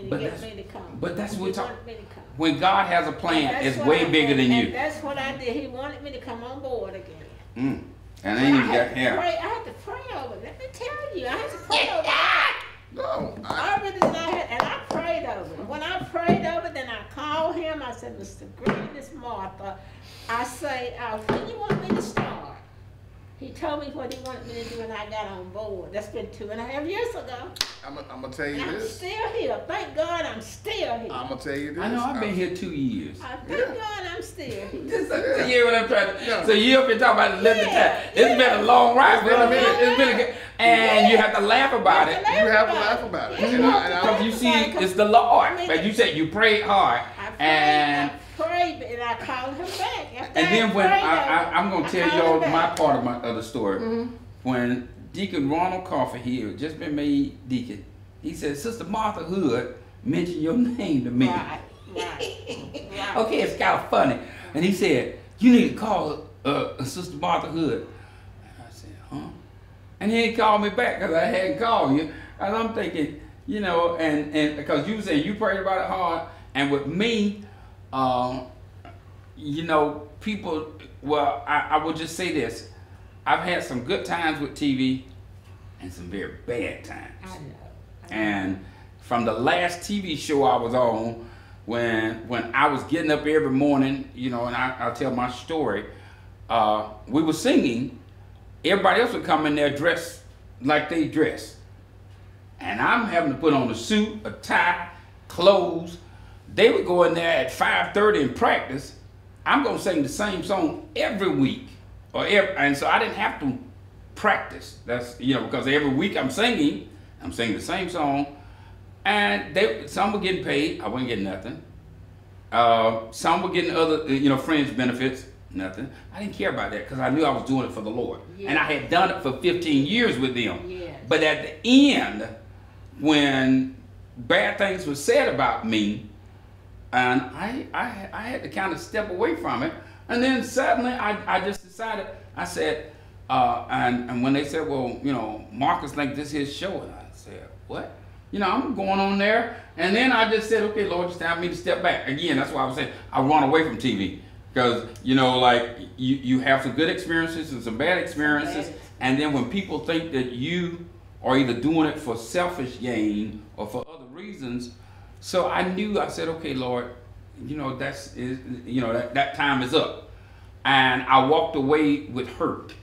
to get me to come. But that's what we're talking about. When God has a plan, it's way bigger than you. That's what I did. He wanted me to come on board again. And then you got hair. I had to pray over it. Let me tell you, I had to pray over it. No, I really did. And I prayed over it. When I prayed over it, then I called him. I said, Mr. Green, it's Martha. I say, when you want me to start? He told me what he wanted me to do, and I got on board. That's been 2.5 years ago. I'm going to tell you I'm this. still here. Thank God I'm still here. I'm going to tell you this. I know I've been here 2 years. Thank God I'm still here. You hear what I'm trying to So you've been talking about the time. It's been a long ride. It's been a good. And you have to laugh about it. You have to laugh about it. Because you see, it's the Lord. But you said you prayed hard. and I called her back. And then when I'm going to tell y'all my part of my other story. When Deacon Ronald Coffey, he had just been made deacon, he said, Sister Martha Hood mentioned your name to me. Right. Okay, it's kind of funny. And he said, you need to call Sister Martha Hood. And I said, huh? And he didn't call me back because I hadn't called you. And I'm thinking, you know, and because you said you prayed about it hard. And with me, you know, people, well, I will just say this. I've had some good times with TV and some very bad times. I know. And from the last TV show I was on, when I was getting up every morning, you know, and I'll tell my story, we were singing, everybody else would come in there dressed like they dress. And I'm having to put on a suit, a tie, clothes. They would go in there at 5:30 and practice. I'm gonna sing the same song every week. And so I didn't have to practice. That's, you know, because every week I'm singing the same song. And some were getting paid, I wasn't getting nothing. Some were getting other, you know, fringe benefits, nothing. I didn't care about that because I knew I was doing it for the Lord. Yeah. And I had done it for 15 years with them. Yes. But at the end, when bad things were said about me, and I had to kind of step away from it. And then suddenly I just decided, I said, and when they said, well, you know, Markus think this is his show, and I said, what? You know, I'm going on there. And then I just said, okay, Lord, it's time for me to step back. Again, that's why I was saying I run away from TV. Because, you know, like, you have some good experiences and some bad experiences. And then when people think that you are either doing it for selfish gain or for other reasons, so I said, okay, Lord, you know, that time is up. And I walked away with hurt.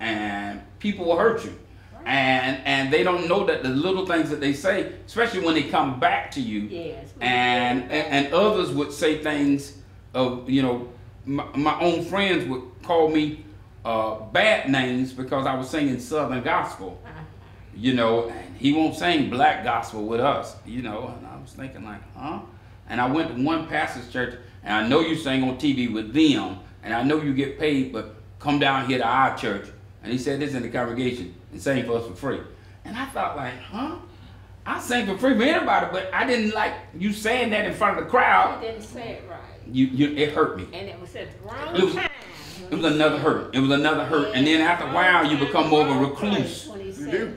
And people will hurt you. And they don't know that the little things that they say, especially when they come back to you, yes, and others would say things of, you know, my own friends would call me bad names because I was singing Southern gospel, you know, and he won't sing black gospel with us, you know, and I was thinking like, huh? And I went to one pastor's church, and I know you sing on TV with them, and I know you get paid, but come down here to our church. And he said this in the congregation and sang for us for free. And I thought like, huh? I sang for free for anybody, but I didn't like you saying that in front of the crowd. You didn't say it right. It hurt me. And it was at the wrong time. It was another hurt. It was another hurt. Yeah, and then after a while, you become more of a recluse.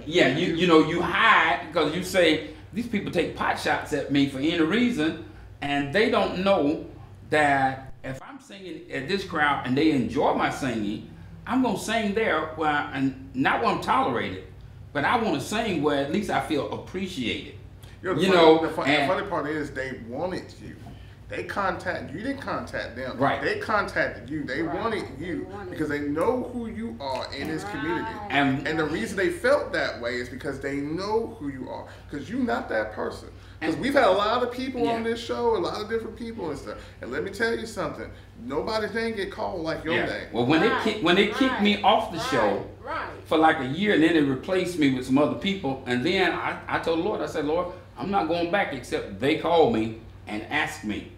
Yeah, you know, you hide because you say, these people take pot shots at me for any reason, and they don't know that if I'm singing at this crowd and they enjoy my singing, I'm going to sing there and not where I'm tolerated, but I want to sing where at least I feel appreciated. The funny part is they wanted you. They contacted you. Didn't contact them. Right. They contacted you. They wanted you because they know who you are in this community. And the reason they felt that way is because they know who you are. Because you're not that person. Because we've had a lot of people on this show, a lot of different people and stuff. And let me tell you something. Nobody's name get called like your name. Well, when they kicked me off the show for like a year, and then they replaced me with some other people, and then I told the Lord, I said, Lord, I'm not going back except they called me and asked me.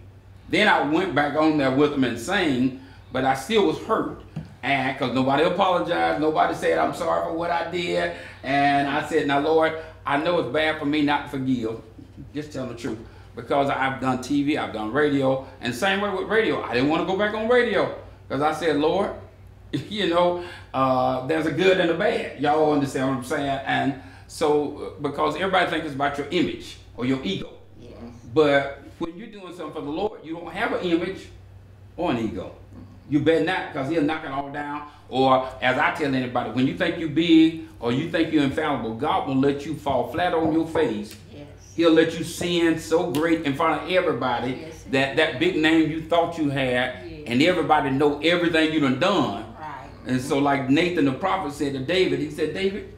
Then I went back on there with them and sang, but I still was hurt. And because nobody apologized, nobody said I'm sorry for what I did. And I said, now Lord, I know it's bad for me not to forgive. Just tell the truth. Because I've done TV, I've done radio, and same way with radio. I didn't want to go back on radio. Because I said, Lord, you know, there's a good and a bad. Y'all understand what I'm saying? And so, because everybody thinks it's about your image or your ego. Yes. But when you're doing something for the Lord, you don't have an image or an ego. You better not, because he'll knock it all down. Or as I tell anybody, when you think you're big or you think you're infallible, God will let you fall flat on your face. Yes. He'll let you sin so great in front of everybody that big name you thought you had, and everybody know everything you done done. Right. And so like Nathan the prophet said to David, he said, David,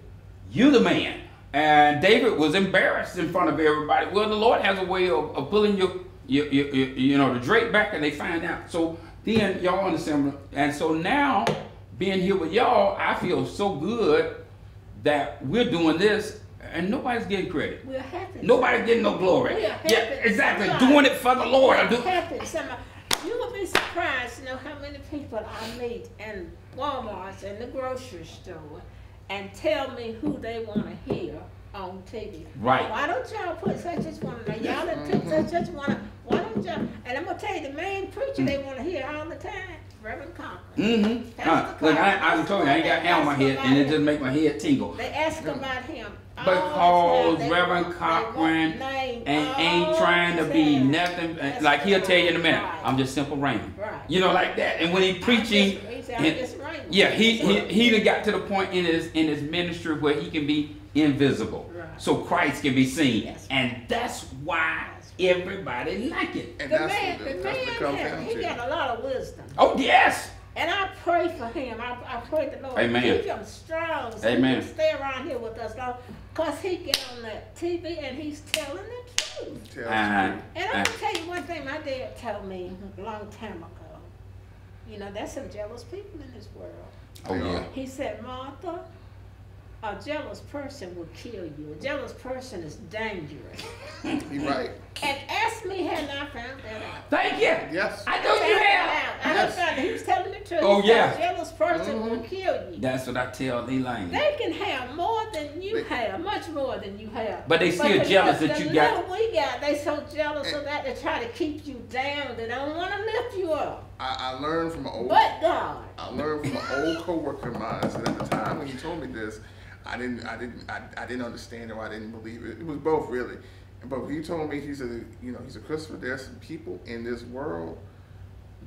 you the man. And David was embarrassed in front of everybody. Well, the Lord has a way of pulling your the drape back, and they find out. So then y'all understand. And so now, being here with y'all, I feel so good that we're doing this. and nobody's getting credit. We're happy. Nobody's getting no glory. We are happy. Yeah, exactly. Doing it for the Lord. Happy. You will be surprised, how many people I meet in Walmart's and the grocery store and tell me who they want to hear on TV. Right. Why don't y'all put such as one? Y'all that took such as one. Why don't y'all? And I'm gonna tell you, the main preacher they want to hear all the time, Reverend Cochran. Look, I told you I ain't got hair on my head, and it just make my head tingle. They ask about him. Because Reverend Cochran ain't trying to be nothing. Like he'll tell you in a minute, I'm just simple Raymond. You know, like that. And when he preaching, he done got to the point in his ministry where he can be invisible, so Christ can be seen, and that's why everybody like it. And the man, he got a lot of wisdom. Oh yes. And I pray for him. I pray the Lord keep him strong. So he can stay around here with us, because he get on that TV and he's telling the truth. And I'm gonna tell you one thing my dad told me a long time ago. There's some jealous people in this world. Oh yeah. He said, Martha, a jealous person will kill you. A jealous person is dangerous. You're right. And ask me, had I found that out? Thank you. Yes. I know you have. I have found it. He was telling the truth. Oh yeah. A jealous person will kill you. That's what I tell Elaine. They can have more than you have, much more than you have. But they still jealous that you got. The we got, they so jealous of that they try to keep you down. They don't want to lift you up. I learned from an old. But God. I learned from an old coworker of mine. And at the time when he told me this, I didn't understand it, or I didn't believe it. It was both really. But he told me, he said, he said, Christopher, there's some people in this world,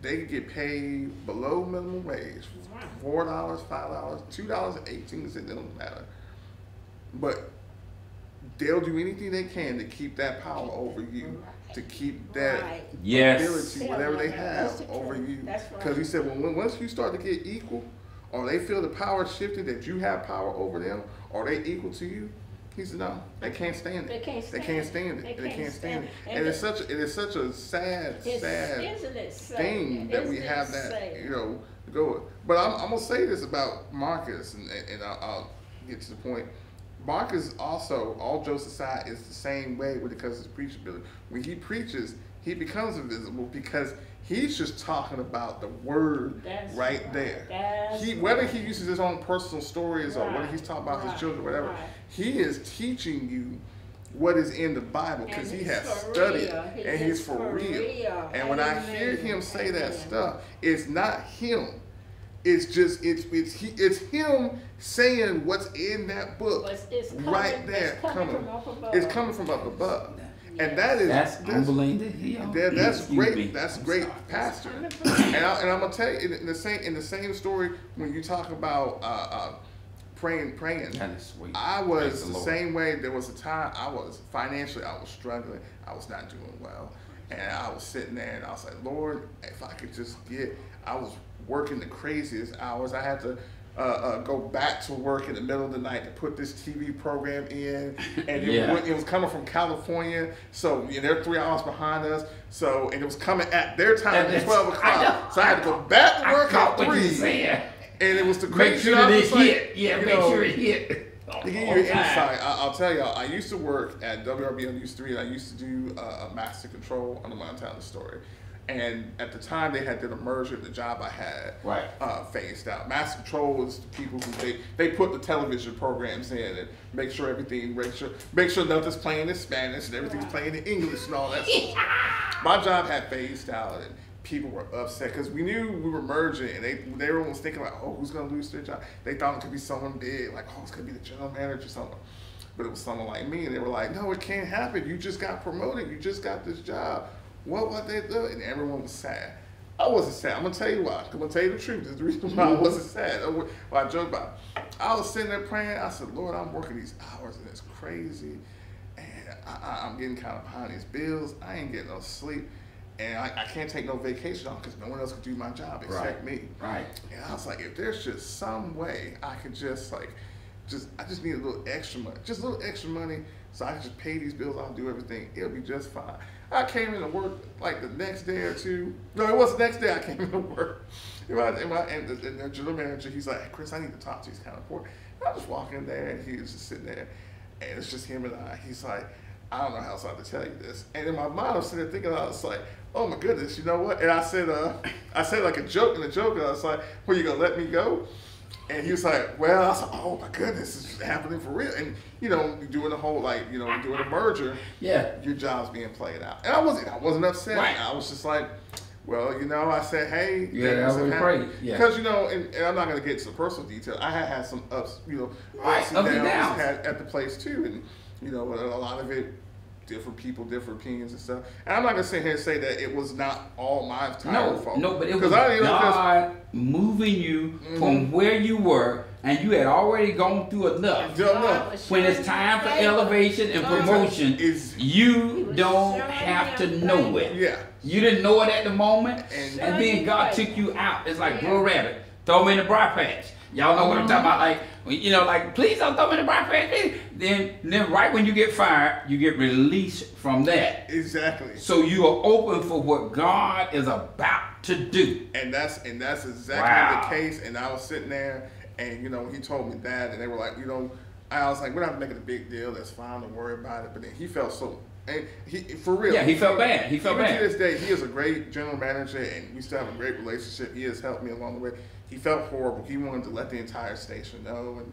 they get paid below minimum wage, $4, $5, $2.18, it doesn't matter. But they'll do anything they can to keep that power over you, to keep that ability, whatever they have, over you. Because he said, well, once you start to get equal, or they feel the power shifted that you have power over them, or they equal to you, he said, no, they can't stand it. They can't stand it. They can't stand it. And it is such a sad thing that we have that, go with. But I'm gonna say this about Marcus, and I'll get to the point. Marcus also, all jokes aside, is the same way when it comes to his preachability. When he preaches, he becomes invisible because he's just talking about the word right there. Whether he uses his own personal stories or whether he's talking about his children, whatever, he is teaching you what is in the Bible because he has studied it, and he's for real. And when I hear him say that stuff, it's not him. It's just it's him saying what's in that book right there. It's coming from up above. And that's humbling to hear. That's great. That's great, Pastor. And I'm gonna tell you in the same story when you talk about praying. That is sweet. I was the same way. There was a time I was struggling. I was not doing well, and I was sitting there and I was like, Lord, if I could just I was working the craziest hours. I had to go back to work in the middle of the night to put this TV program in, and it was coming from California, so they're 3 hours behind us. So it was coming at their time at 12 o'clock. So I had to go back to work at 3, and it was the crazy. Make sure it hit. Make sure it hit. To give you an insight, I'll tell y'all, I used to work at WRB on News 3, and I used to do Master Control on the Montana Story. And at the time, they had did a merger. The job I had phased out. Master Control is the people who they put the television programs in and make sure nothing's playing in Spanish and everything's playing in English and all that stuff. My job had phased out, and people were upset because we knew we were merging, and they were almost thinking like, oh, who's gonna lose their job? They thought it could be someone big, like, oh, it's gonna be the general manager or something. But it was someone like me, and they were like, no, it can't happen. You just got promoted. You just got this job. What they do? And everyone was sad. I wasn't sad. I'm gonna tell you why. I'm gonna tell you the truth. There's the reason why I wasn't sad. I joke about it. I was sitting there praying. I said, Lord, I'm working these hours and it's crazy, and I'm getting kind of behind these bills. I ain't getting no sleep, and I can't take no vacation on because no one else can do my job except me. Right. And I was like, if there's just some way I could I just need a little extra money, just a little extra money, so I can just pay these bills. I'll do everything. It'll be just fine. I came into work like the next day or two. No, it was the next day I came into work. And the general manager, he's like, Chris, I need to talk to you. He's kind of poor. And I just walk in there, and he was just sitting there. and it's just him and I. He's like, I don't know how else to tell you this. And in my mind, I'm sitting there thinking, I was like, oh my goodness, you know what? And I said like a joke, and I was like, well, you gonna let me go? And he was like, well, I was like, oh my goodness, this is happening for real. And you know, doing the whole doing a merger, your job's being played out. And I wasn't upset. Right. I was just like, well, I said, hey, that was great. Yeah. Because and I'm not gonna get into the personal detail. I had some ups and downs at the place too, and a lot of it. Different people, different opinions and stuff. And I'm not gonna sit here and say that it was not all my fault. No, but it was God moving you from where you were, and you had already gone through enough. When it's time for elevation and promotion, you don't have to know it. Yeah. You didn't know it at the moment, and then God took you out. It's like Bro Rabbit, throw me in the briar patch. Y'all know what I'm talking about? Like, please don't throw me in the briar patch. Then right when you get fired, you get released from that. Exactly. So you are open for what God is about to do. And that's exactly the case. And I was sitting there, and he told me that, and they were like, I was like, we're not making a big deal. That's fine. Don't worry about it. But then he felt so. And for real. Yeah, he felt bad. He felt bad. To this day, he is a great general manager, and we still have a great relationship. He has helped me along the way. He felt horrible. He wanted to let the entire station know, and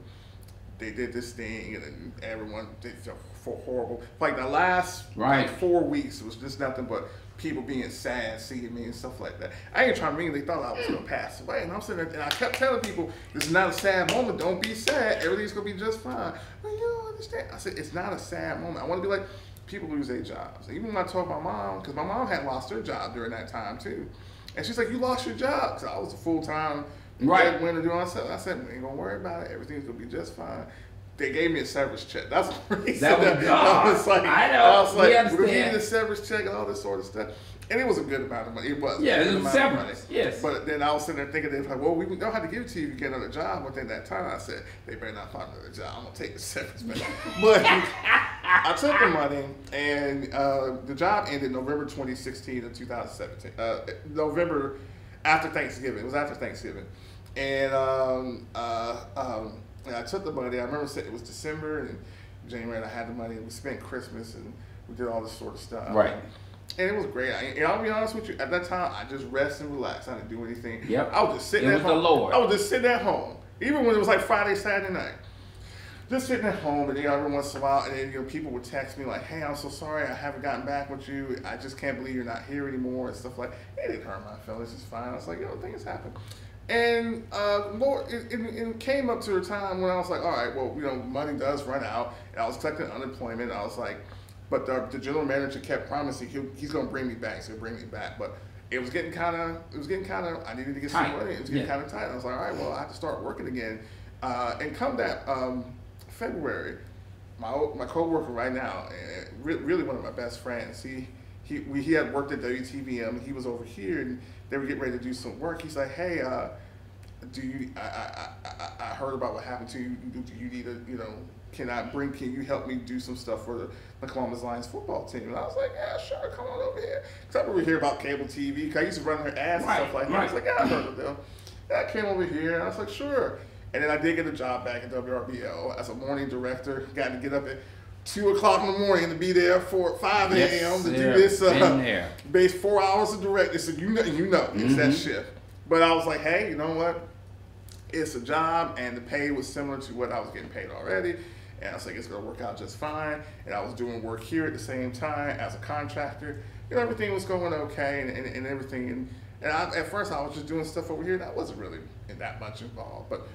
they did this thing, and everyone did feel horrible. Like the last 4 weeks, it was just nothing but people being sad, seeing me and stuff like that. I ain't trying to mean they thought I was gonna pass away, and I'm sitting there, and I kept telling people, this is not a sad moment. Don't be sad. Everything's gonna be just fine. But you don't understand. I said, it's not a sad moment. I want to be like, people lose their jobs. Even when I told my mom, because my mom had lost her job during that time too, and she's like, you lost your job. Because I was a full-time breadwinner doing stuff. I said, we ain't gonna worry about it. Everything's gonna be just fine. They gave me a severance check. That's what he said. I was like, we're gonna give you the severance check and all this sort of stuff. And it was a good amount of money. It was. Yeah, it was severance. Yes. But then I was sitting there thinking, they're like, well, we don't have to give it to you if you get another job. Within that time, I said, they better not find another job. I'm gonna take the severance money. But I took the money, and the job ended November 2016 and 2017. November after Thanksgiving. It was after Thanksgiving, and I took the money. I remember it was December and January, and I had the money. We spent Christmas and we did all this sort of stuff. Right. And it was great. And I'll be honest with you, at that time, I just rested and relaxed. I didn't do anything. Yep. I was just sitting at home. It was the Lord. I was just sitting at home. Even when it was like Friday, Saturday night. Just sitting at home, and every once in a while, and then people would text me like, hey, I'm so sorry, I haven't gotten back with you. I just can't believe you're not here anymore and stuff like that. It didn't hurt my feelings. It's fine. I was like, things happen. And Lord, it came up to a time when I was like, all right, well, money does run out, and I was collecting unemployment. I was like, but the general manager kept promising he's going to bring me back. He's going to bring me back. But it was getting kind of, I needed to get some money. It was getting kind of tight. I was like, all right, well, I have to start working again. And come that February, my coworker right now, really one of my best friends, he had worked at WTVM. He was over here, and they were getting ready to do some work. He's like, hey, I heard about what happened to you. Do you need can you help me do some stuff for the Columbus Lions football team? And I was like, yeah, sure, come on over here. Because I remember hear about cable TV, because I used to run their ads and stuff like that. I was like, yeah, I heard of them. I came over here, and I was like, sure. And then I did get a job back at WRBL as a morning director. Got to get up at 2 o'clock in the morning to be there for 5 a.m. to do this base 4 hours of directing. So it's that shift. But I was like, hey, you know what? It's a job, and the pay was similar to what I was getting paid already. And I was like, it's going to work out just fine. And I was doing work here at the same time as a contractor. Everything was going okay and everything. And at first, I was just doing stuff over here, and I wasn't really that much involved. But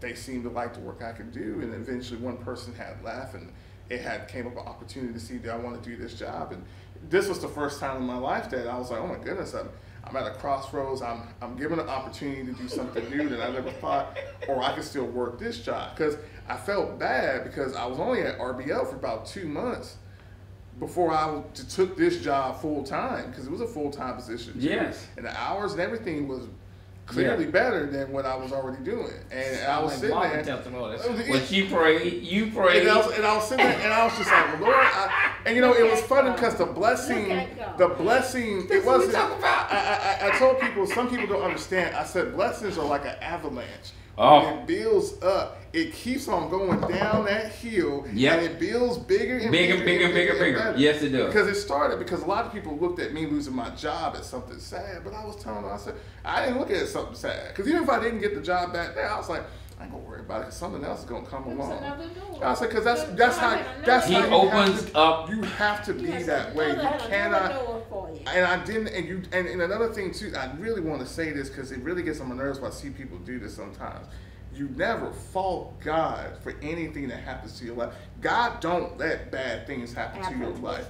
they seemed to like the work I could do. And eventually, one person had left, and it came up an opportunity to see, do I want to do this job? And this was the first time in my life that I was like, oh my goodness, I'm at a crossroads. I'm given an opportunity to do something new that I never thought, or I could still work this job. Because I felt bad because I was only at RBL for about 2 months before I took this job full time, because it was a full time position. Yes. And the hours and everything was clearly better than what I was already doing. And I was sitting there. When she prayed, you prayed. And I was sitting there, and I was just like, well, Lord. It was funny because the blessing, it wasn't. I told people, some people don't understand. I said, blessings are like an avalanche. when it builds up, it keeps on going down that hill, and it builds bigger and bigger. Yes, it does. Because it started because a lot of people looked at me losing my job as something sad, but I was telling them, I said, I didn't look at it as something sad. Because even if I didn't get the job back there, I was like, I ain't gonna worry about it because something else is gonna come along. I said, because that's how he opens up. You have to be that way. You cannot. And I didn't. And another thing too, I really want to say this because it really gets on my nerves when I see people do this sometimes. You never fault God for anything that happens to your life. God don't let bad things happen to your life.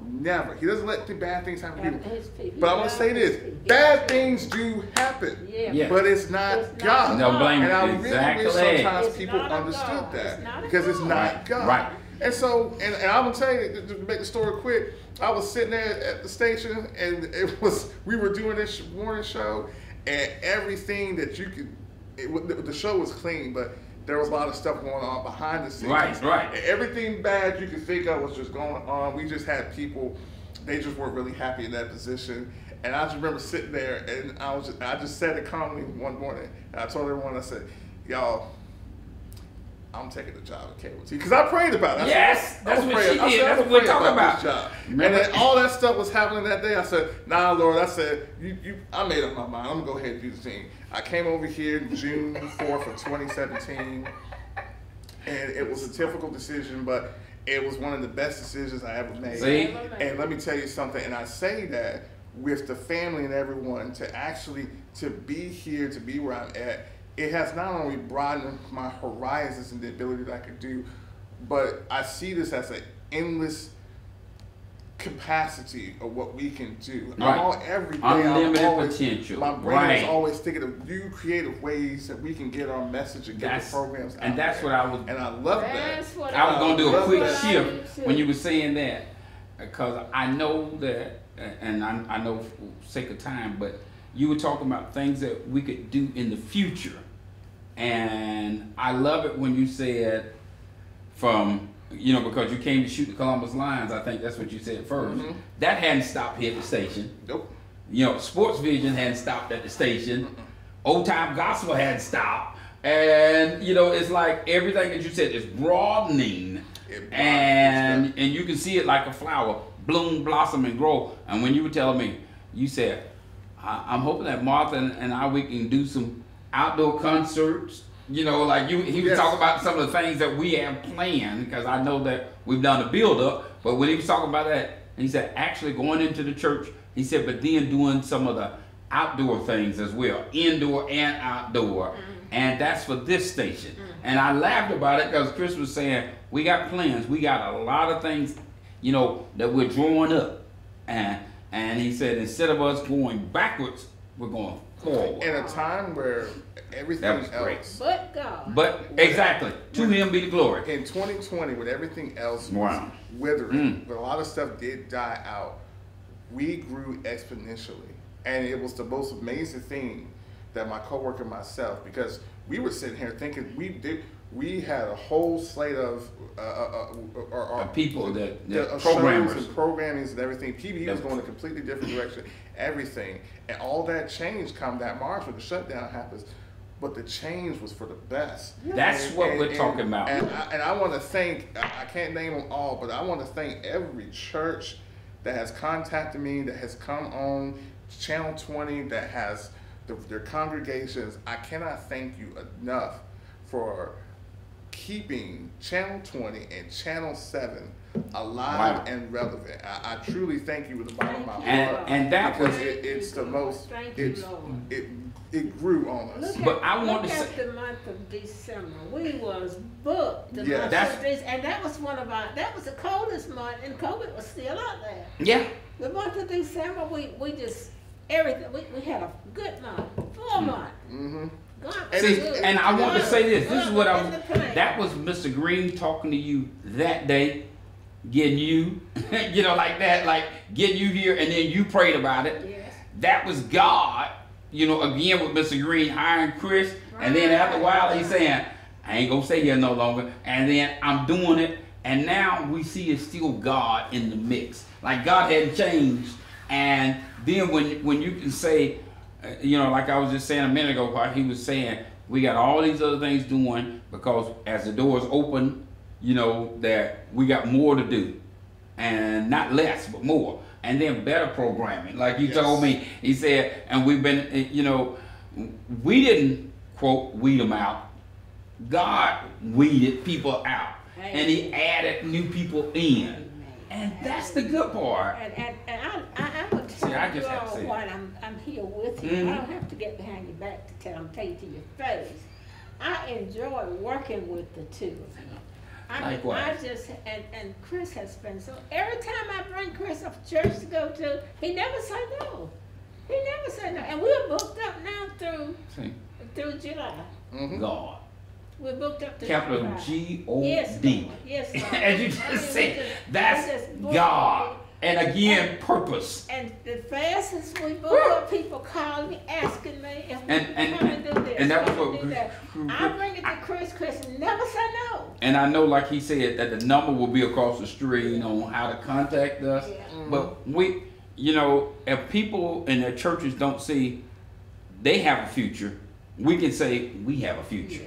Never. He doesn't let the bad things happen to people. But I want to say this. Bad things do happen. But it's not God. No blame. And I really wish sometimes people understood that. Because it's not God. Right. And so, and I'm going to tell you, to make the story quick, I was sitting there at the station and we were doing this morning show and everything that you could, the show was clean, but there was a lot of stuff going on behind the scenes. Right. And everything bad you could think of was just going on. We just had people, they just weren't really happy in that position. And I just remember sitting there and I just said it calmly one morning. And I told everyone, I said, y'all, I'm taking the job at cable TV because I prayed about it. That's what she did. That's what we're talking about. Job. And then all that stuff was happening that day. I said, nah, Lord. I said, I made up my mind. I'm gonna go ahead and do the thing. I came over here June 4th of 2017, and it was a difficult decision, but it was one of the best decisions I ever made. See? And let me tell you something. And I say that with the family and everyone to be here, to be where I'm at. It has not only broadened my horizons and the ability that I could do, but I see this as an endless capacity of what we can do. Right. Every day, unlimited potential. My brain is always thinking of new creative ways that we can get our message and get the programs out. And that's what I was. And I love that. I was going to do a quick shift when you were saying that, because I know that, and I know for sake of time, but you were talking about things that we could do in the future. And I love it when you said because you came to shoot the Columbus Lions, I think that's what you said first. Mm-hmm. That hadn't stopped here at the station. Nope. Sports Vision hadn't stopped at the station. Old Time Gospel hadn't stopped. And, it's like everything that you said is broadening. And you can see it like a flower, bloom, blossom, and grow. And when you were telling me, you said, I'm hoping that Martha and I, we can do some outdoor concerts. He was talking about some of the things that we have planned, because I know that we've done a build up, but when he was talking about that, he said actually going into the church, he said, but then doing some of the outdoor things as well, indoor and outdoor. And that's for this station. And I laughed about it because Chris was saying, we got plans, we got a lot of things, that we're drawing up. And he said, instead of us going backwards, we're going forward. In a time where everything else. But God. But exactly. To him be the glory. In 2020, with everything else was withering, but a lot of stuff did die out, we grew exponentially. And it was the most amazing thing that my coworker and myself, because we were sitting here thinking we had a whole slate of people that programmers and programming and everything. PBE was going a completely different direction, everything, and all that changed come that March when the shutdown happens. But the change was for the best. That's what we're talking about. And I want to thank, I can't name them all, but I want to thank every church that has contacted me, that has come on Channel 20, that has their congregations. I cannot thank you enough for keeping Channel 20 and Channel 7 alive and relevant. I truly thank you with the bottom of my heart. And that was it's the most. It grew on us. Look at the month of December. We was booked. And that was that was the coldest month, and COVID was still out there. Yeah. The month of December, we just everything. We had a good month, full month. Mm-hmm. And I want to say this. This is what that was Mr. Green talking to you that day, getting you, like that, like getting you here, and then you prayed about it. Yes. That was God, again with Mr. Green hiring Chris, and then after a while he's saying, I ain't gonna stay here no longer, and then I'm doing it, and now we see it's still God in the mix. Like God hadn't changed, and then when you can say, like I was just saying a minute ago, what he was saying, We got all these other things doing because as the doors open, you know, that we got more to do. And not less, but more. And then better programming. Like you told me, he said, and we've been, you know, we didn't, quote, weed them out. God weeded people out. And he added new people in. And that's the good part. And I would tell you all what I'm here with you. I don't have to get behind your back to tell you to your face. I enjoy working with the two of you. I just, and Chris has been so, every time I bring Chris up to church to go to, he never said no. He never said no. And we're booked up now through July. God. We're booked up to Capital G-O-D. Yes, Lord. As you just said, that's God. And again, purpose. And the fastest we book up, people calling me, asking me if we can come and do this. And that was what I bring it to Chris never say no. And I know, like he said, that the number will be across the screen on how to contact us. But we, you know, if people in their churches don't see they have a future, we can say we have a future.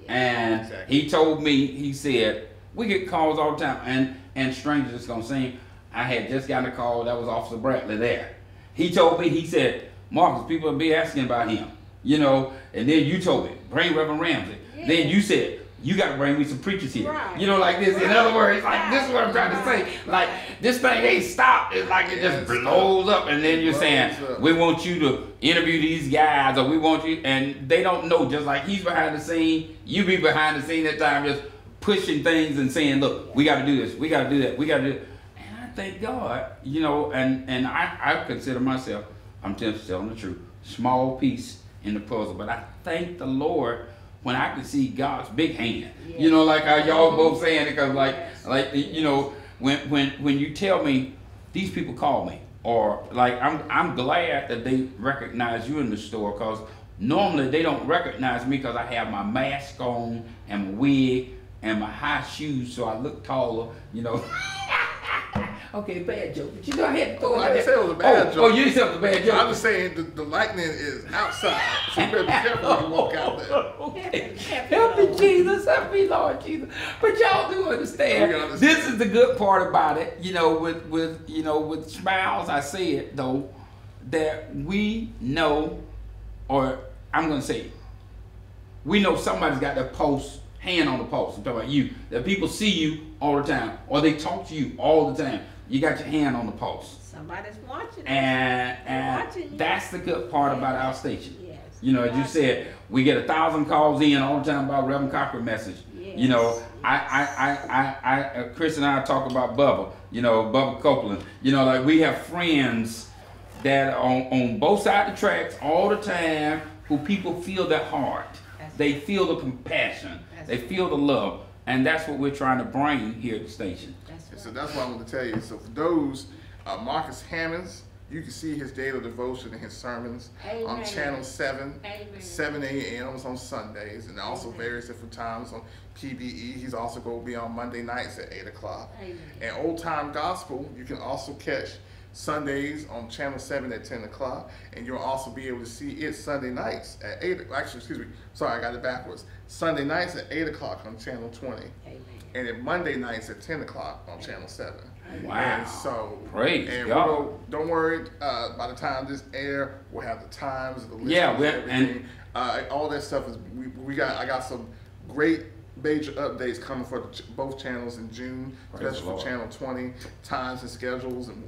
And he told me, he said, we get calls all the time, and strangers is gonna sing. I had just gotten a call, that was Officer Bradley there. He told me, he said, Marcus, people will be asking about him, you know, and then you told me, bring Reverend Ramsey. Then you said, you got to bring me some preachers here. You know, like this. In other words, like this is what I'm trying to say. Like this thing ain't stopped. It's like it just blows up, and then you're saying, we want you to interview these guys, or we want you, and they don't know. Just like he's behind the scene, you be behind the scene at time, just pushing things and saying, look, we got to do this, we got to do that, we got to do it. And I thank God, you know, and I consider myself, I'm just telling the truth, small piece in the puzzle, but I thank the Lord when I can see God's big hand. You know, like how y'all both saying it, because like you know, when you tell me these people call me, or like I'm glad that they recognize you in the store, because normally they don't recognize me because I have my mask on and my wig and my high shoes, so I look taller, you know. Okay, bad joke. But you know I had to throw it. I didn't say it was a bad joke. Oh, you didn't say it was a bad joke. I was saying the lightning is outside, so you better be careful when you walk out there. Okay. Help me, Jesus. Help me, Lord Jesus. But y'all do understand. This is the good part about it. You know, with smiles, I say it though, that we know, or I'm gonna say it, we know somebody's got their pulse, hand on the pulse. I'm talking about you. That people see you all the time, or they talk to you all the time. You got your hand on the pulse. Somebody's watching. And watching that's the good part about our station. Yes. You know, as you said, we get 1,000 calls in all the time about Reverend Cochran message. Yes. You know, Chris and I talk about Bubba. You know, Bubba Copeland. You know, like we have friends that are on both sides of the tracks all the time, who people feel their heart. They feel the compassion. They feel the love. And that's what we're trying to bring here at the station. So that's what I want to tell you. So for those, Markus Hammonds, you can see his daily devotion and his sermons on Channel 7, 7 a.m. on Sundays, and also various different times on PBE. He's also going to be on Monday nights at 8 o'clock. And Old Time Gospel, you can also catch Sundays on Channel 7 at 10 o'clock, and you'll also be able to see it Sunday nights at 8. Actually, excuse me. Sorry, I got it backwards. Sunday nights at 8 o'clock on Channel 20. And then Monday nights at 10 o'clock on Channel 7. Wow. And so, praise and God. Don't worry, by the time this air, we'll have the times, the list, everything. All that stuff is, I got some great major updates coming for both channels in June, especially for Channel 20, times and schedules, and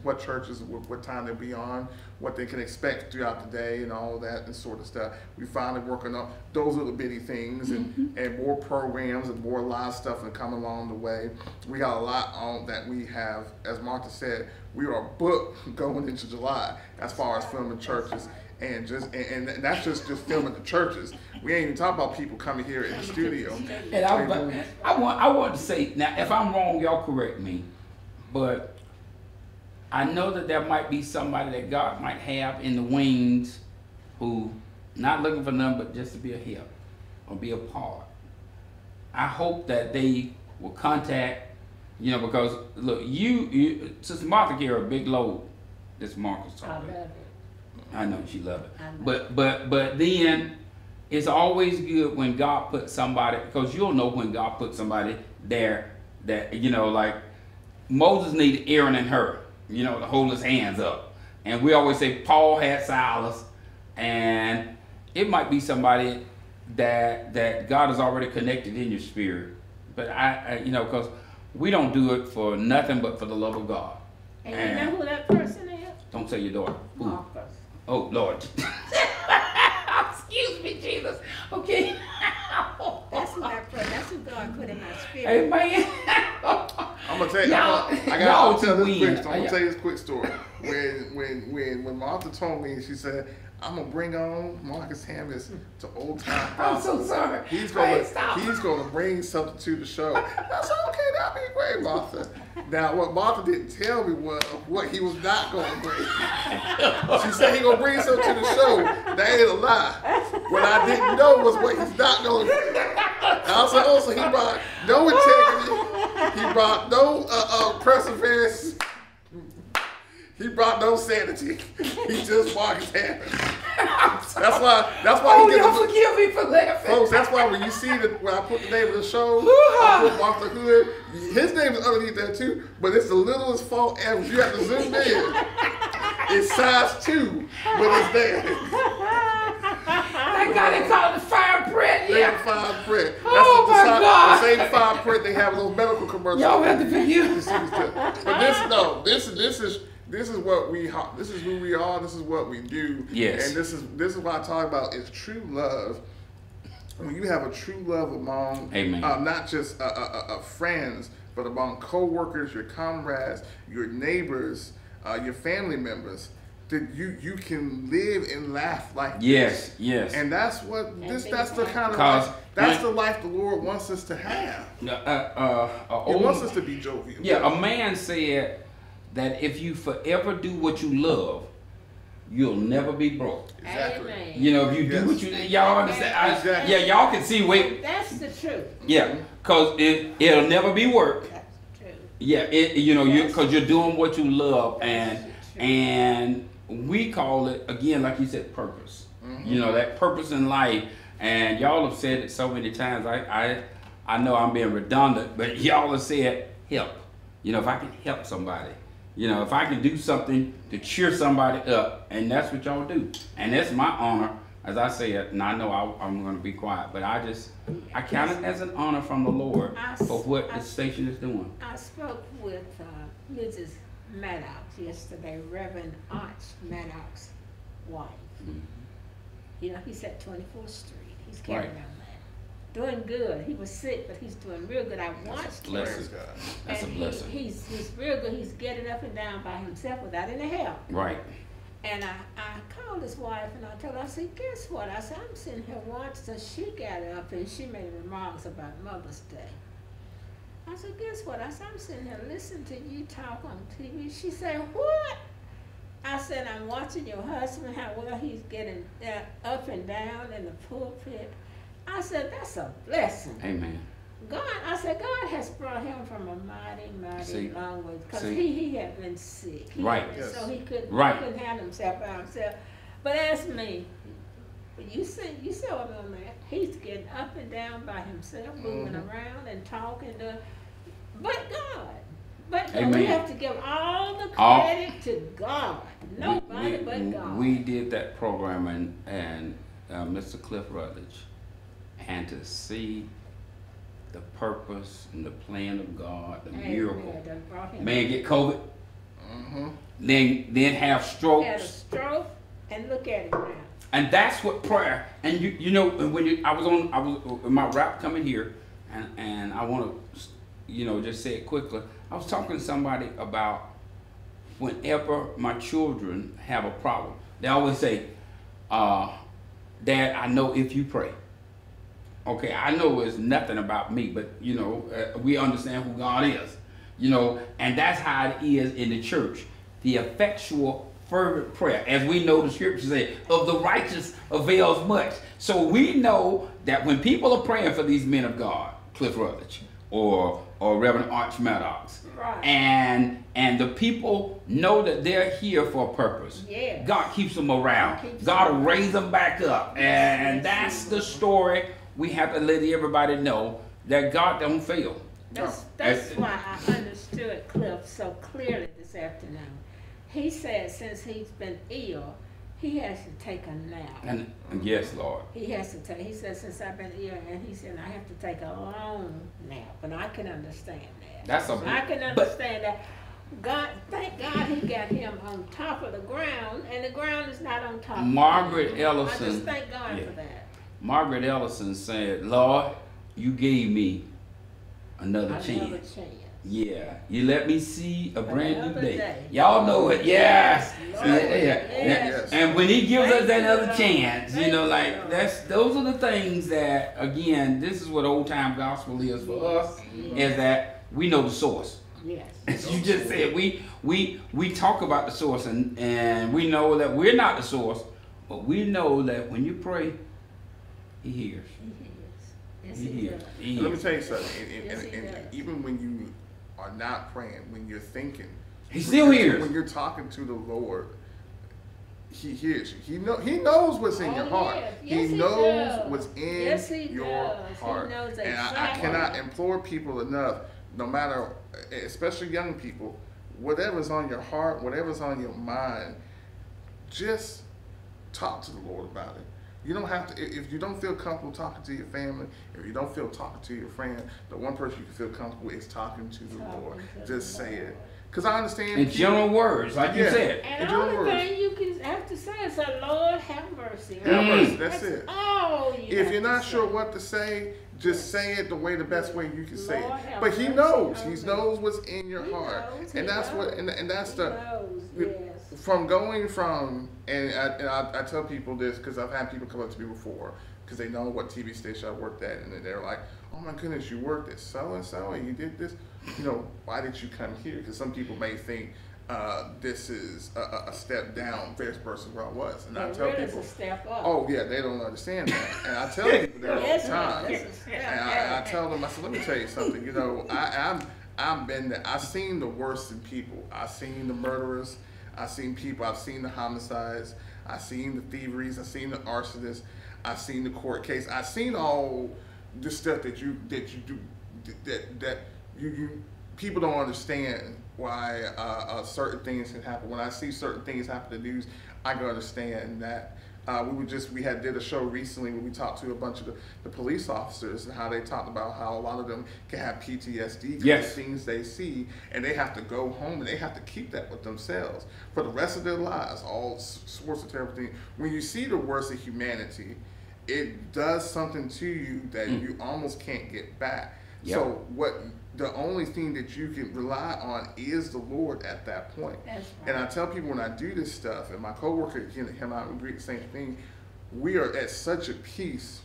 what churches, what time they'll be on, what they can expect throughout the day, and all of that and sort of stuff. We finally working on those little bitty things, and more programs and more live stuff that come along the way. We got a lot on that we have, as Martha said, we are booked going into July as far as filming churches. And that's just filming the churches. We ain't even talking about people coming here in the studio. And I want to say, now if I'm wrong, y'all correct me, but I know that there might be somebody that God might have in the wings who not looking for nothing but just to be a help or be a part. I hope that they will contact, you know, because look, you Sister Martha carry a big load. This Marcus talking. I love it. I know she love it, but then it's always good when God puts somebody, because you'll know when God puts somebody there that, you know, like Moses needed Aaron and Hur, you know, to hold his hands up. And we always say Paul had Silas, and it might be somebody that God has already connected in your spirit. But I you know, because we don't do it for nothing but for the love of God. And you know who that person is? Don't say your daughter. Markus. Oh, Lord. Excuse me, Jesus. Okay. That's who God put in my spirit. Amen. I'm gonna tell you. I'm gonna tell you this quick story. When Martha told me, she said, "I'm gonna bring on Marcus Hammonds to Old Time." I'm so sorry. He's gonna bring something to the show. I said, "Okay, that'll be great, Martha." Now, what Martha didn't tell me was what he was not gonna bring. She said he gonna bring something to the show. That ain't a lie. What I didn't know was what he's not gonna bring. And I said, "Oh, so he brought no integrity. He brought no perseverance. He brought no sanity. He just Marcus Hammonds." That's why he don't forgive me for laughing. Folks, that's why when you see when I put the name of the show, I put Martha Hood. His name is underneath that too, but it's the littlest font ever. You have to zoom in. It's size 2, but it's there. Thank God they call it the fire print. Yeah, fine print. Oh my God. The same fine print they have in those medical commercials. Y'all have to forgive. But this is what this is who we are. This is what we do. Yes. And this is what I talk about is true love. When you have a true love among, not just friends, but among co-workers, your comrades, your neighbors, your family members, that you can live and laugh like this. Yes. And that's what that's the kind of life. That's the life the Lord wants us to have. He wants us to be jovial. Yeah, a man said that if you forever do what you love, you'll never be broke. Exactly. Amen. You know, if you do what you, y'all understand? Exactly. Yeah, y'all can see. That's the truth. Yeah, cause it'll never be work. That's the truth. Yeah, because you're doing what you love, and we call it again, like you said, purpose. Mm-hmm. You know, that purpose in life, and y'all have said it so many times. I know I'm being redundant, but y'all have said help. You know, if I can help somebody. You know, if I can do something to cheer somebody up, and that's what y'all do. And that's my honor, as I said, and I know I'm going to be quiet, but I count it as an honor from the Lord for what the station is doing. I spoke with Mrs. Maddox yesterday, Reverend Arch Maddox's wife. Mm-hmm. You know, he's at 24th Street. He's carrying on that. Doing good. He was sick, but he's doing real good. I watched him. That's a blessing. He's real good. He's getting up and down by himself without any help. Right. And I called his wife and I told her, I said, guess what? I said, I'm sitting here watching. So she got up and she made remarks about Mother's Day. I said, guess what? I said, I'm sitting here listening to you talk on TV. She said, what? I said, I'm watching your husband, how well he's getting up and down in the pulpit. I said, that's a blessing. Amen. I said, God has brought him from a mighty long way because he had been sick. So he couldn't handle himself by himself. But as me, you saw him on that. He's getting up and down by himself, moving around and talking to, but God. But we have to give all the credit to God. Nobody but God. We did that program and Mr. Cliff Rutledge. And to see the purpose and the plan of God, the miracle. Man get COVID, then have strokes. Had a stroke, and look at him now. And that's what prayer. And you know, when I was my rap coming here, and I want to, just say it quickly. I was talking to somebody about whenever my children have a problem, they always say, "Dad, I know if you pray." Okay, I know it's nothing about me, but we understand who God is, and that's how it is in the church. The effectual, fervent prayer, as we know the scripture say, of the righteous avails much. So we know that when people are praying for these men of God, Cliff Rutledge or Reverend Arch Maddox, and and the people know that they're here for a purpose. Yes. God keeps them around. God will raise them back up. And that's the story we have to let everybody know, that God don't fail. That's why I understood Cliff so clearly this afternoon. He said since he's been ill, he has to take a nap. And yes, Lord. He has to take. He said since I've been ill, and he said I have to take a long nap, and I can understand that. I can understand that. God, thank God he got him on top of the ground, and the ground is not on top. Margaret Ellison. I just thank God for that. Margaret Ellison said, "Lord, you gave me another chance. Yeah, you let me see a brand new day. Y'all know it, yes. And when he gives us that other chance, you know, like those are the things that, again, this is what old time gospel is for us, is that we know the source. Yes. As you just said, we talk about the source, and we know that we're not the source, but we know that when you pray, he hears. He hears. Let me tell you something, and even when you are not praying, when you're thinking, he still hears. When you're talking to the Lord, he hears you. He knows what's in your heart. Yes, he knows what's in your heart. He knows and I cannot implore people enough, no matter, especially young people, whatever's on your heart, whatever's on your mind, just talk to the Lord about it. You don't have to, if you don't feel comfortable talking to your family, if you don't feel talking to your friend, the one person you can feel comfortable is talking to the Lord. Just say it. Because I understand. In general words, like you said. And the only thing you can have to say is, Lord, have mercy. Have mercy. That's it. Oh, if you're not sure what to say, just say it the best way you can say it. But he knows. He knows what's in your heart. And that's what, and that's the, from going from, and I tell people this because I've had people come up to me before because they know what TV station I worked at, and they're like, oh my goodness, you worked at so-and-so and you did this. You know, why did you come here? Because some people may think this is a step down versus where I was. And I tell people, it's a step up. Oh yeah, they don't understand that. And I tell people that all the time. And I tell them, I said, let me tell you something. You know, I've been there. I've seen the worst in people. I've seen the murderers. I've seen people. I've seen the homicides. I've seen the thieveries. I've seen the arsonists. I've seen the court case. I've seen all the stuff that you do that you people don't understand why certain things can happen. When I see certain things happen in the news, I can understand that. We did a show recently where we talked to a bunch of the police officers and how they talked about how a lot of them can have PTSD because of things they see, and they have to go home and they have to keep that with themselves for the rest of their lives. All sorts of terrible things. When you see the worst of humanity, it does something to you that you almost can't get back. So the only thing that you can rely on is the Lord at that point. That's right. And I tell people when I do this stuff, and my coworker, him out, we agree the same thing, we are at such a peace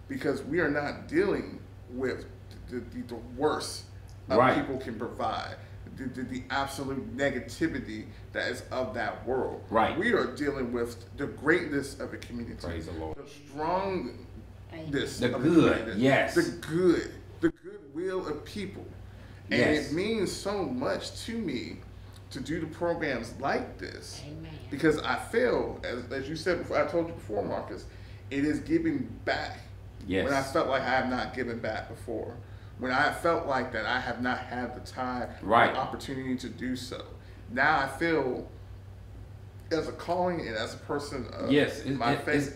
because we are not dealing with the worst people can provide. The absolute negativity that is of that world. Right. We are dealing with the greatness of a community. Praise the Lord. The strongness of good. Yes. The goodwill of people. And it means so much to me to do the programs like this. Amen. Because I feel, as you said before, I told you before, Marcus, it is giving back. Yes. When I felt like I have not given back before. When I felt like that I have not had the time or the opportunity to do so. Now I feel as a calling and as a person of my faith,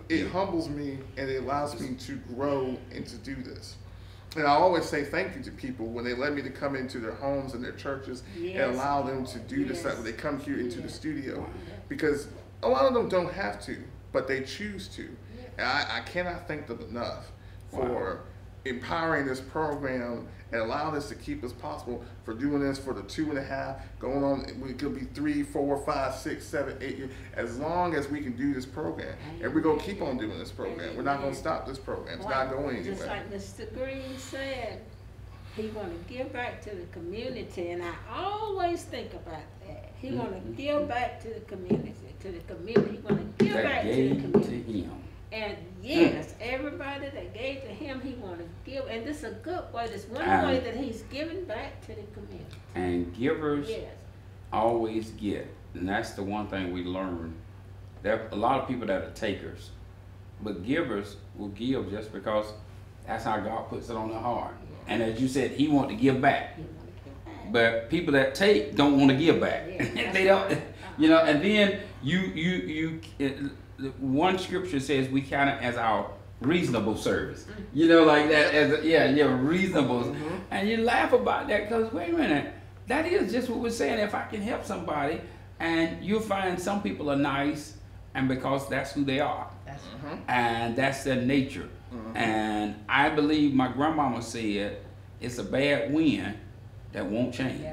it humbles me and it allows me to grow and to do this. And I always say thank you to people when they let me to come into their homes and their churches and allow them to do this stuff when they come here into the studio. Because a lot of them don't have to, but they choose to. And I cannot thank them enough for empowering this program and allowing this to keep us possible for doing this for the 2.5, going on, it could be 3, 4, 5, 6, 7, 8 years, as long as we can do this program. And we're going to keep on doing this program. We're not going to stop this program. It's not going anywhere. Just like Mr. Green said, he want to give back to the community, and I always think about that. He want to give back to the community, He want to give back to the community. And yes, everybody that gave to him, he wanted to give. And this is a good way. This one way that he's giving back to the community. And givers always get. And that's the one thing we learn. There are a lot of people that are takers. But givers will give just because that's how God puts it on their heart. And as you said, he wants to give back. But people that take don't want to give back. They don't, you know. And then one scripture says we count it as our reasonable service. You know, like that as reasonable. And you laugh about that because wait a minute, that is just what we're saying. If I can help somebody, and you'll find some people are nice, and because that's who they are, and that's their nature. And I believe my grandmama said, it's a bad wind that won't change.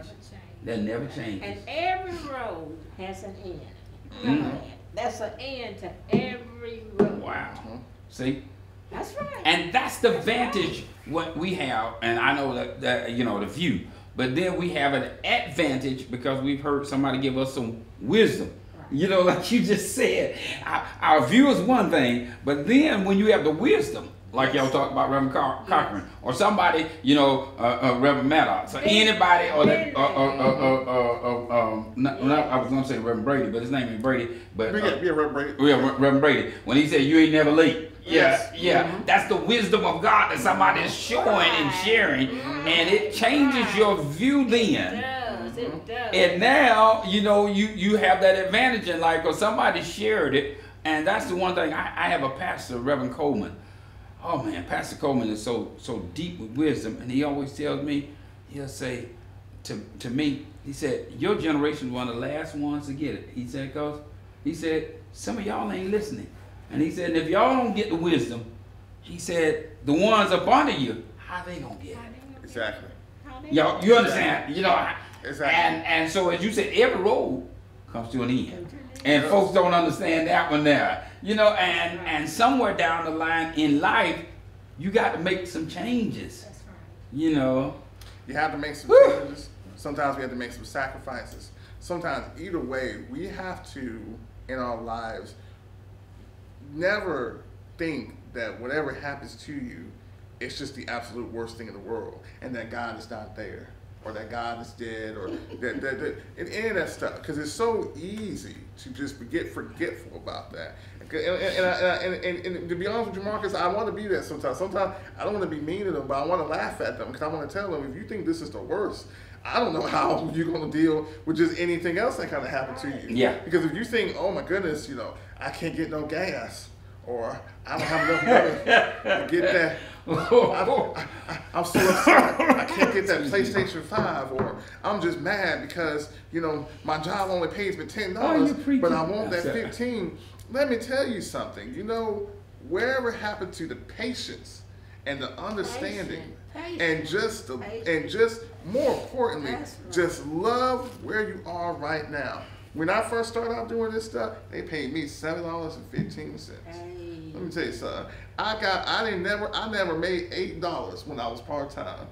That never changes. And every road has an end. That's an end to every road. Wow. See? That's right. And that's the vantage what we have, and I know that you know the view, but then we have an advantage because we've heard somebody give us some wisdom. You know, like you just said, our view is one thing, but then when you have the wisdom, like y'all talked about Reverend Cochran, or somebody, you know, Reverend Maddox, or anybody, or that, I was gonna say Reverend Brady, but his name ain't Brady, but Reverend Brady. Yeah, Reverend Brady. When he said, "You ain't never late." That's the wisdom of God that somebody is showing and sharing, and it changes your view then. It does. And now, you know, you have that advantage in life because somebody shared it, and that's the one thing. I have a pastor, Reverend Coleman. Oh man, Pastor Coleman is so deep with wisdom, and he always tells me, he'll say to me, he said, your generation is one of the last ones to get it. He said, because he said, some of y'all ain't listening. And he said, and if y'all don't get the wisdom, he said, the ones up under you, how they gonna get it? Exactly. Y'all, you understand? You know, exactly. And so as you said, every road comes to an end. And folks don't understand that one there. You know, and somewhere down the line in life, you got to make some changes. That's right. You know. You have to make some changes. Sometimes we have to make some sacrifices. Sometimes, either way, we have to, in our lives, never think that whatever happens to you, it's just the absolute worst thing in the world, and that God is not there, or that God is dead, or that and any of that stuff. Because it's so easy to just get forgetful about that. And to be honest with you, Marcus, I want to be that sometimes. Sometimes I don't want to be mean to them, but I want to laugh at them because I want to tell them, if you think this is the worst, I don't know how you're going to deal with just anything else that kind of happened to you. Yeah. Because if you think, oh my goodness, you know, I can't get no gas, or I don't have enough money to get that. I'm so upset. I can't get that PlayStation 5, or I'm just mad because, you know, my job only pays me $10, but I want that $15. Let me tell you something. You know, wherever happened to the patience and the understanding, and just more importantly, just love where you are right now. When I first started out doing this stuff, they paid me $7.15. Let me tell you something. I never made $8 when I was part-time.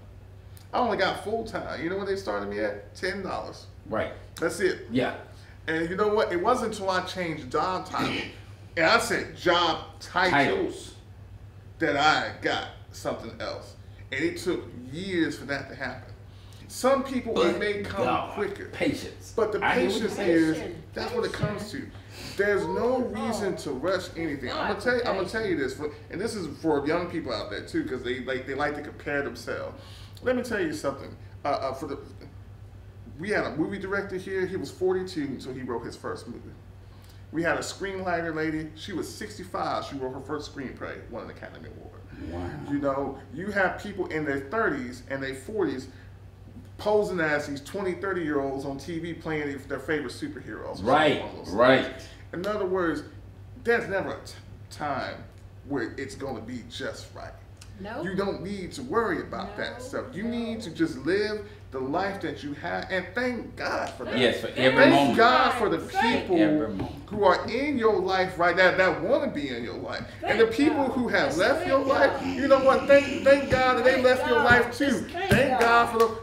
I only got full-time. You know what they started me at? $10. Right. That's it. Yeah. And you know what? It wasn't until I changed job title, and I said job titles, that I got something else. And it took years for that to happen. Some people, it may come quicker. Patience. But the patience is, that's what it comes to. There's no reason to rush anything. I'm gonna tell you this, and this is for young people out there too, because they like to compare themselves. Let me tell you something. We had a movie director here. He was 42 until he wrote his first movie. We had a screenwriter lady. She was 65. She wrote her first screenplay, won an Academy Award. Wow. You know, you have people in their 30s and their 40s posing as these 20, 30-year-olds on TV playing their favorite superheroes. Right, right. In other words, there's never a time where it's going to be just right. No. You don't need to worry about that stuff. You need to just live the life that you have, and thank God for that. Yes, for every moment. Thank God for the people who are in your life right now that want to be in your life. And the people who have left your life, you know what? Thank God that they left your life too. Thank God for the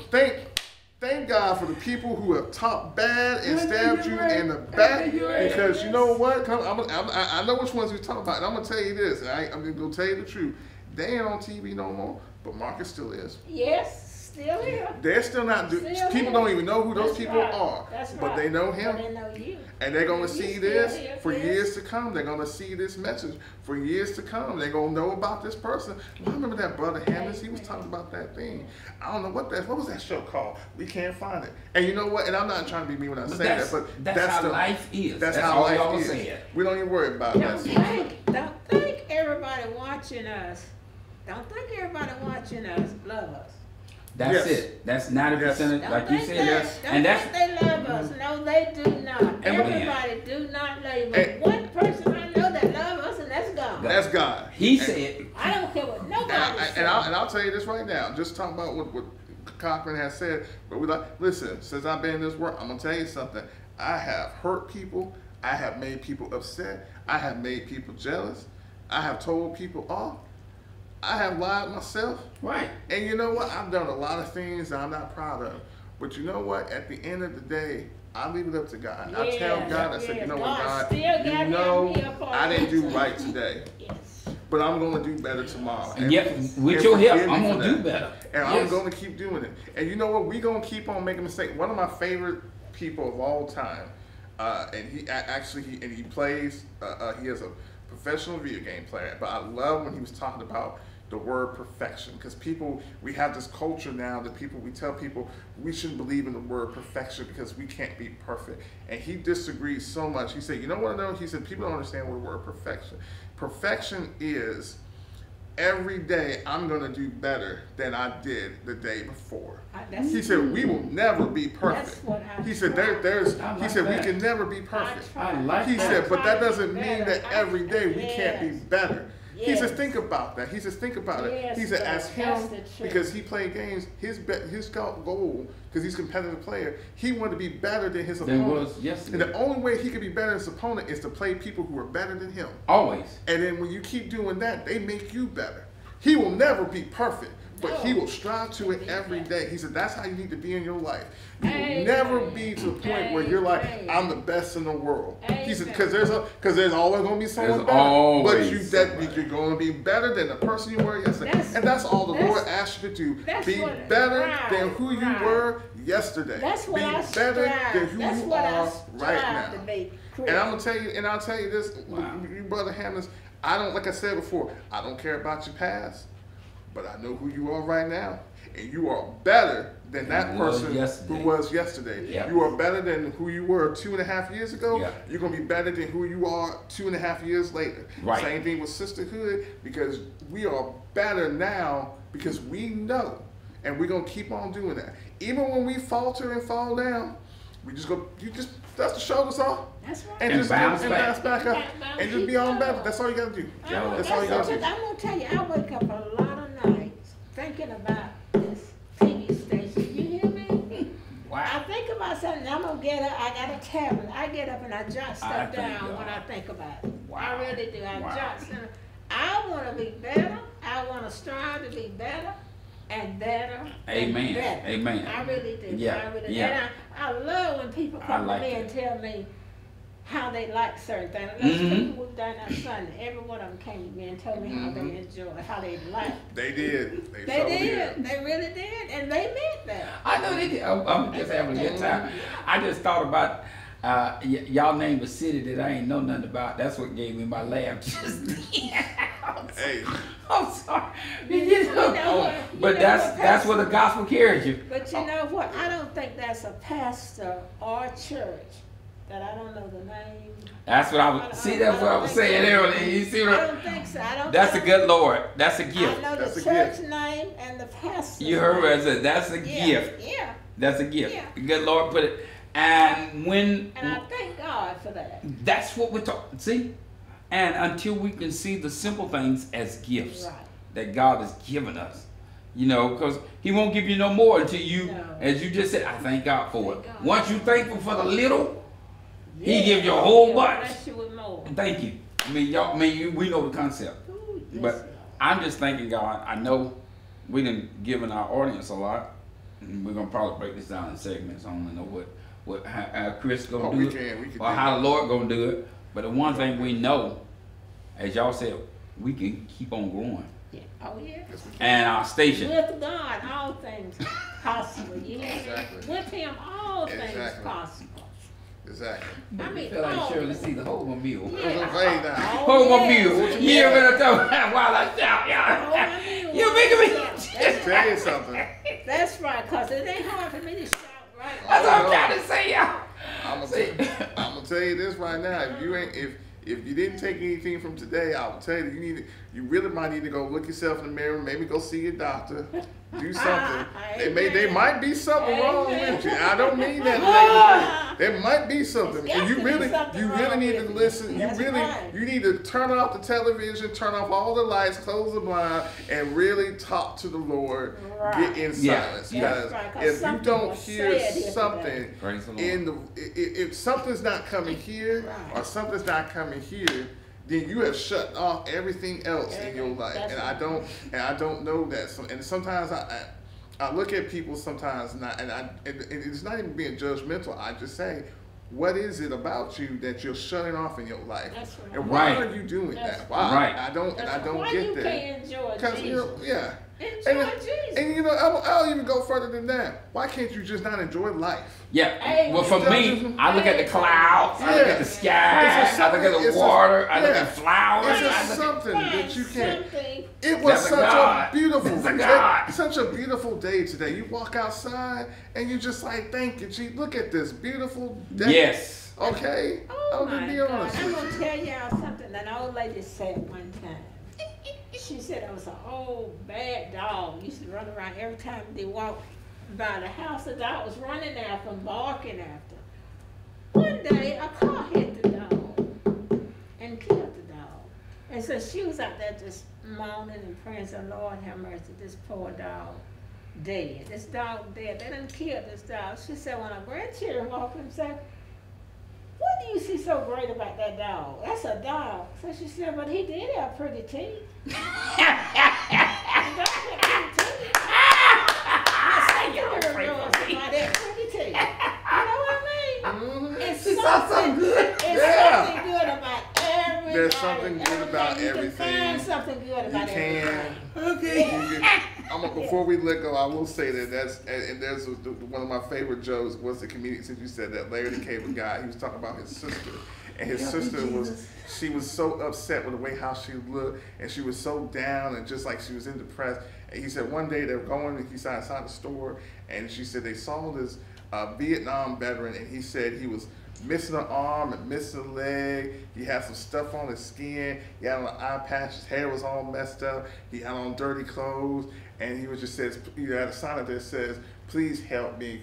Thank God for the people who have talked bad and stabbed you in the back. Because you know what? I know which ones we're talking about. And I'm going to tell you this. I'm going to tell you the truth. They ain't on TV no more, but Marcus still is. Yes. Still here. They're still not. People don't even know who those people are. But they know him. But they know you. And they're going to see this for years to come. They're going to see this message for years to come. They're going to know about this person. I remember that brother Hammonds. He was talking about that thing. I don't know what was that show called? We can't find it. And you know what? And I'm not trying to be mean when I say that, but that's how life is. That's how life is. We don't even worry about that. Don't think everybody watching us. Don't think everybody watching us love us. That's it. That's 90%, like you said. And that's they love us. No, they do not. Everybody do not love us. One person I know that loves us, and that's God. That's God. He said. I don't care what nobody says. And I'll tell you this right now. Just talking about what Cochran has said. But listen, since I've been in this work, I'm going to tell you something. I have hurt people. I have made people upset. I have made people jealous. I have told people off. I have lied myself. Right. And you know what? I've done a lot of things that I'm not proud of. But you know what? At the end of the day, I leave it up to God. I tell God, I said, you know what, God, you know I didn't do right today. Yes. But I'm going to do better tomorrow. And yet, with your help, I'm going to do better. And I'm going to keep doing it. And you know what? We're going to keep on making mistakes. One of my favorite people of all time, and he plays, he is a professional video game player, but I love when he was talking about the word perfection, because we have this culture now that we tell people we shouldn't believe in the word perfection because we can't be perfect. And he disagrees so much. He said, you know what I know? He said, people don't understand what the word perfection is. Every day I'm going to do better than I did the day before. He said we will never be perfect. He said we can never be perfect. He said, but that doesn't mean that every day we can't be better. He says, think about that. He says, think about it. He said, as him, because he played games, his goal, because he's a competitive player, he wanted to be better than his opponent. And the only way he could be better than his opponent is to play people who are better than him. Always. And then when you keep doing that, they make you better. He will never be perfect, but he will strive to it every day. He said, that's how you need to be in your life. You will never be to the point where you're like, I'm the best in the world. He said, because there's always going to be someone better. But you're going to be better than the person you were yesterday. And that's all the Lord asked you to do. Be better than who you were yesterday. Be better than who you are right now. And I'm going to tell you, and I'll tell you this, you Brother Hammonds, like I said before, I don't care about your past, but I know who you are right now. And you are better than that person who was yesterday. Yep. You are better than who you were 2.5 years ago. Yep. You're going to be better than who you are 2.5 years later. Right. Same thing with sisterhood, because we are better now because we know. And we're going to keep on doing that. Even when we falter and fall down, we just go, dust the shoulders off. That's right. And just bounce back up. And just be on better. That's all you got to do. That's all you got to do. I'm going to tell you, I wake up a lot of nights thinking about this TV station. You hear me? Wow. I think about something. I'm going to get up. I got a tablet. I get up and I jot stuff down when I think about it. Wow. I really do. I jot stuff. I want to be better. I want to strive to be better. And better. Amen. Better. Amen. I really do. Yeah. I really do. Yeah. And I love when people come to me and tell me how they like certain things. Those people we've done that Sunday, every one of them came to me and told me how they enjoyed, how they liked. They did. They did. They really did, and they meant that. I know they did. I'm just having a good time. I just thought about y'all named a city that I ain't know nothing about. That's what gave me my laugh just then. Hey. I'm sorry. But that's where the gospel carries you. But you know what? I don't think that's a pastor or church that I don't know the name. That's what I was that's what I was saying earlier. You see what I don't think so. That's a good Lord. That's a gift. I know the church name and the pastor. You heard what I said. That's a gift. Yeah. That's a gift. Yeah. The good Lord put it. And I thank God for that. That's what we're talking. See? And until we can see the simple things as gifts that God has given us, because He won't give you no more until you, as you just said, I thank God for it. Once you're thankful for the little, He gives you a whole bunch. Bless you with more. Thank you. We know the concept. Ooh, but I'm just thanking God. I know we done given our audience a lot, we're gonna probably break this down in segments. I don't know how Chris gonna do it, or how the Lord gonna do it. But the one thing we know, as y'all said, we can keep on growing. Yeah. Oh yeah. And our station. With God, all things possible. Yeah. Exactly. With Him, all things possible. Exactly. I mean, feel like Shirley see the whole meal. Yeah. Whole meal. You ever gonna tell me while I shout, y'all? You making me? Let's tell you something. That's right, cause it ain't hard for me to shout right. That's what I'm trying to say, y'all. I'm gonna tell you this right now. If you didn't take anything from today, I will tell you you really might need to go look yourself in the mirror. Maybe go see your doctor. Do something. They might be something wrong with you. I don't mean that. There might be something, and you really need to listen. You need to turn off the television, turn off all the lights, close the blind, and really talk to the Lord. Get in silence, because if you don't hear something if something's not coming here or something's not coming here, then you have shut off everything else in your life. And I don't know that. And sometimes I look at people sometimes, and it's not even being judgmental. I just say, what is it about you that you're shutting off in your life? And why are you doing that? Why? I don't get that. Why you can't enjoy Jesus? Enjoy Jesus. And I'll even go further than that. Why can't you just not enjoy life? Yeah. Well, for me, I look at the clouds, I look at the sky, I look at the water, I look at flowers. It's just something that you can't. It was such a beautiful day today. You walk outside and you're just like, thank you, G. Look at this beautiful day. Yes. Okay. Oh my God. I'm gonna tell y'all something that an old lady said one time. She said it was an old bad dog. Used to run around every time they walked by the house. The dog was running after him, barking after him. One day, a car hit the dog and killed the dog. And so she was out there just moaning and praying, so Lord have mercy, this poor dog dead. This dog dead. They done killed this dog. She said when her grandchildren walked in and said, what do you see so great about that dog? That's a dog. So she said, but he did have pretty teeth. The dog had pretty teeth. You know what I mean? It's something good. Something good about everything. There's something good about everything. You can find something good about everything. Okay. Before we let go, I will say that there's one of my favorite jokes was the comedian, since you said that, Larry the Cable Guy. He was talking about his sister, and his sister was so upset with the way how she looked, and she was so down, and just like she was in depressed. And he said one day they were going inside the store, and she said they saw this Vietnam veteran, and he said he was missing an arm and missing a leg. He had some stuff on his skin. He had on an eye patch. His hair was all messed up. He had on dirty clothes. And he was just says, you had a sign that says, please help me,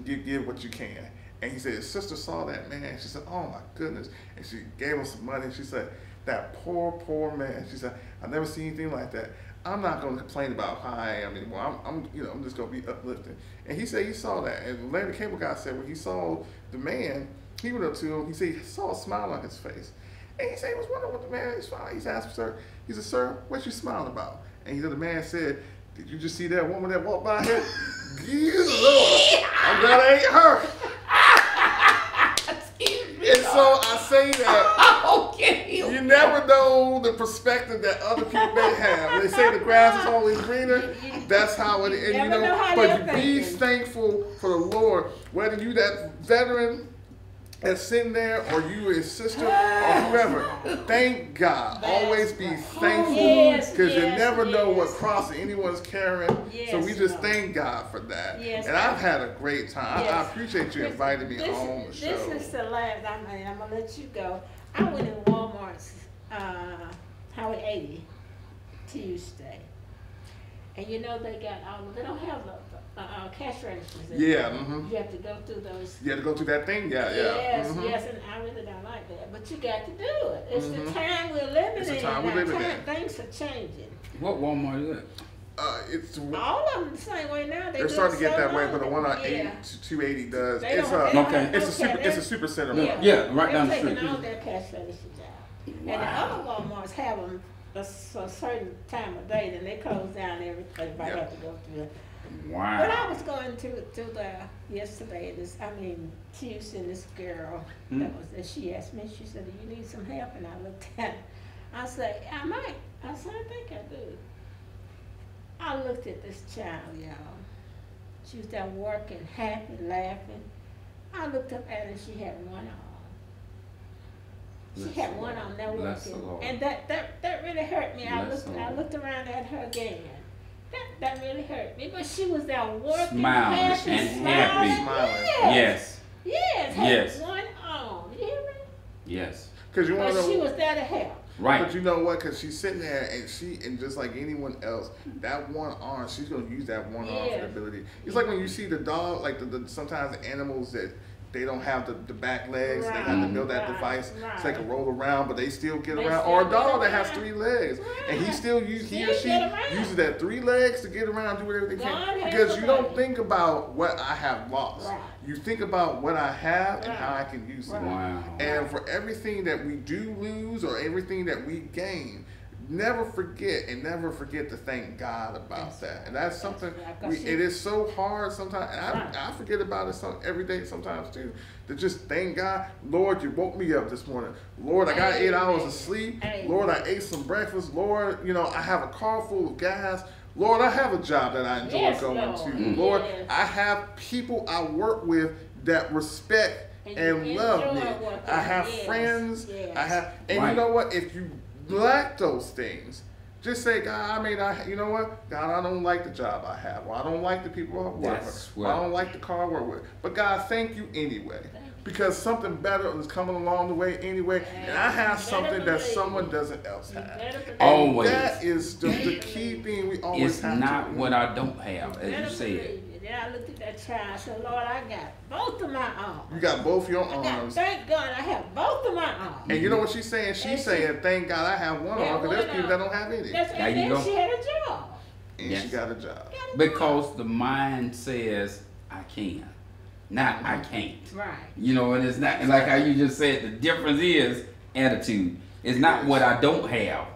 give what you can. And he said his sister saw that man. She said, oh my goodness. And she gave him some money. She said, that poor man. She said, I've never seen anything like that. I'm not going to complain about how I am anymore. I'm just going to be uplifting. And he said he saw that. And Larry the Cable Guy said when he saw the man, he went up to him. He said he saw a smile on his face. And he said he was wondering what the man is smiling. He asked, sir, he said, sir, what you smiling about? And the man said, did you just see that woman that walked by here? Good Lord, I'm glad I ain't her. And so I say that you never know the perspective that other people may have. They say the grass is always greener. That's how it is. But be thankful for the Lord, whether you that veteran that's sitting there, or you his sister, or whoever. Thank God. Always be thankful, because you never know what cross anyone's carrying. So we just thank God for that. And I've had a great time. I appreciate you inviting me on the show. This is the last. I'm going to let you go. I went in Walmart's Highway 80 Tuesday. And they got they don't have the cash registers. You have to go through those. You have to go through that thing, Yes, and I really don't like that. But you got to do it. It's the time we're living in. Things are changing. What Walmart is it? It's all of them the same way now. They're starting to get that way, but the one on 280 does. It's a super center. Right down the street. They're taking all their cash registers out. And the other Walmarts have them a certain time of day, then they close down everything. Everybody have to go through it. Wow. But I was going to the yesterday. Tuesday. This girl that she asked me. She said, "Do you need some help?" And I looked at her. I said, "I might." I said, "I think I do." I looked at this child, y'all. She was there working, happy, laughing. I looked up at her. She had one arm. She had one arm there working, and that really hurt me. I looked around at her again. That really hurt me. But she was there working, smiling, happy, and happy. Yes. Yes. Yes. Had one arm. You hear me? Yes. Because you want to know. She was there to help. Right. But you know what? Because she's sitting there, and just like anyone else, that one arm, she's gonna use that one arm for the ability. It's like when you see the dog, like sometimes the animals that they don't have the back legs, they have to build that device so they can roll around, but they still get around. Or a dog that has 3 legs, and he or she uses that 3 legs to get around, do whatever they can. Because you don't think about what I have lost. You think about what I have and how I can use it. Wow. And for everything that we do lose or everything that we gain, never forget to thank God about that. And that's something, it is so hard sometimes, and I forget about it every day sometimes too, to just thank God. Lord, you woke me up this morning. Lord, I got 8 hours of sleep. Lord, I ate some breakfast. Lord, I have a car full of gas. Lord, I have a job that I enjoy going to. Lord, I have people I work with that respect and love me. I have friends. And you know what? If you lack those things, just say, God, you know what? God, I don't like the job I have. Or I don't like the people I work with. Or I don't like the car I work with. But God, thank you anyway. Because something better is coming along the way anyway. And I have something that someone doesn't else have. Always. That is the key thing we always have to do. It's not what I don't have, as you said. Then I looked at that child and said, Lord, I got both of my arms. You got both your arms. Thank God I have both of my arms. And you know what she's saying? She's saying, thank God I have one arm, because there's people that don't have any. And then she had a job. And she got a job. Because the mind says, I can. Not I can't. Right. And it's not, like how you just said, the difference is attitude. It's not what I don't have.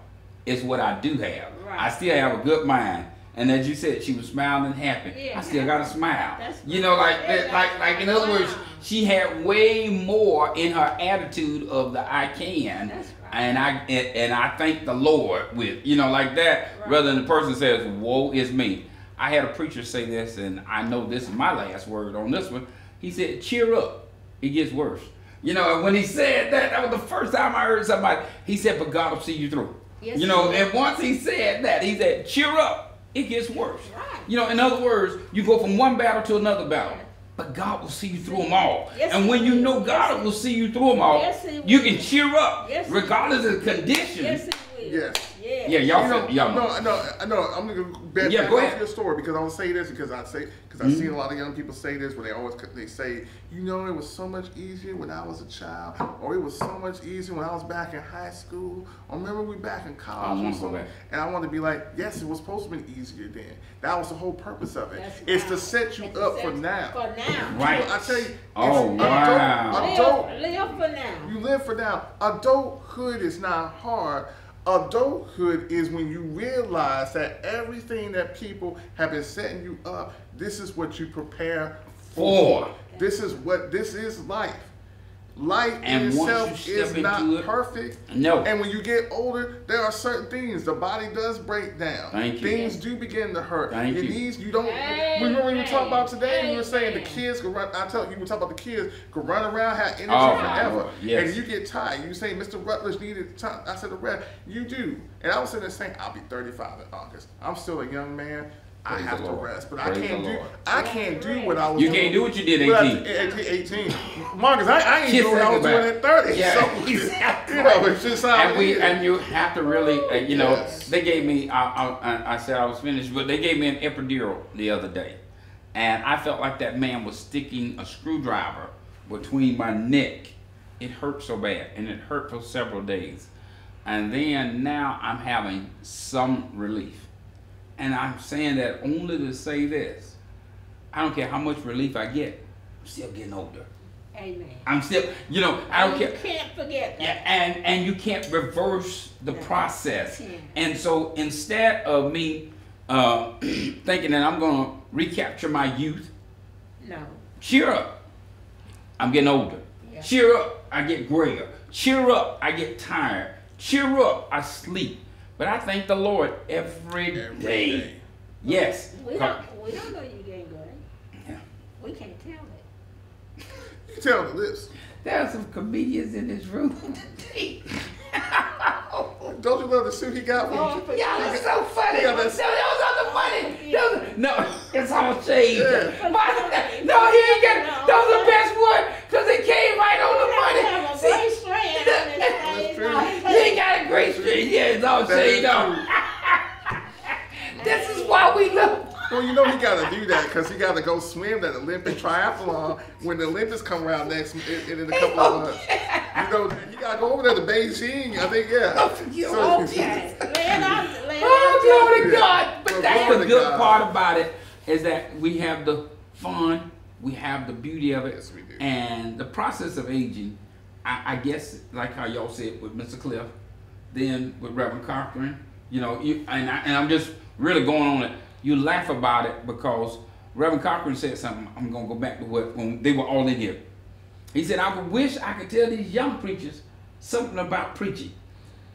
It's what I do have. Right. I still have a good mind. And as you said, she was smiling and happy. Yeah, I still got to smile. Like in other words, she had way more in her attitude of the I can. That's right. And I thank the Lord with, like that, rather than the person says, woe is me. I had a preacher say this, and I know this is my last word on this one. He said, cheer up, it gets worse. And when he said that, that was the first time I heard somebody, he said, but God will see you through. Yes, and once he said that, he said, cheer up, it gets worse. Right. In other words, you go from one battle to another battle, but God will see you through them all. Yes, and when you know God will see you through them all, you can cheer up, regardless of the condition. Yes, he will. Yes. Yeah, y'all know. No, I'm gonna back off your story, because I will say this because I've seen a lot of young people say this when they say, it was so much easier when I was a child, or it was so much easier when I was back in high school, or remember we back in college or something. And I want to be like, yes, it was supposed to be easier then. That was the whole purpose of it. It's to set you up for now. Right. I tell you. Live for now. You live for now. Adulthood is not hard. Adulthood is when you realize that everything that people have been setting you up, this is what you prepare for. This is life. Life in itself is not perfect. No. And when you get older, there are certain things. The body does break down. Things do begin to hurt. Your knees, you don't. Remember we were talking about today, we were saying the kids could run. You were talking about the kids could run around, have energy forever. Yes. And you get tired. You say, Mr. Rutledge needed time. I said, the rest. You do. And I was sitting there saying, I'll be 35 in August. I'm still a young man. I have to rest, but I can't do what I was doing. You can't do what you did at 18. Marcus, I ain't doing what I was doing at 30. Yeah, so, exactly. It's just how and you have to really, they gave me, I said I was finished, but they gave me an epidural the other day. And I felt like that man was sticking a screwdriver between my neck. It hurt so bad, and it hurt for several days. And then now I'm having some relief. And I'm saying that only to say this. I don't care how much relief I get, I'm still getting older. Amen. I'm still, I don't care. You can't forget that. Yeah, and you can't reverse the process. And so instead of me thinking that I'm going to recapture my youth. No. Cheer up. I'm getting older. Yeah. Cheer up. I get grayer. Cheer up. I get tired. Cheer up. I sleep. But I thank the Lord every day. Yes. We don't know you getting gray. Yeah. We can't tell it. You tell the lips. There are some comedians in this room today. Don't you love the suit he got? Y'all are so funny. That was on the funny. No, it's all shade. Yeah. No, he ain't got. That was the best one because it came right on the money. He ain't got a great strand. Yeah, it's all shade on. This is why we love. Well, you know he got to do that because he got to go swim that Olympic triathlon when the Olympics come around in a couple of months. You know, you got to go over there to Beijing, I think, yeah. Oh, glory to God. But that's the good part about it is that we have the fun, we have the beauty of it. Yes, we do. And the process of aging, I guess, like how y'all said with Mr. Cliff, then with Reverend Cochran, you know, and I'm just really going on it. You laugh about it because Reverend Cochran said something. I'm going to go back to when they were all in here. He said, I wish I could tell these young preachers something about preaching.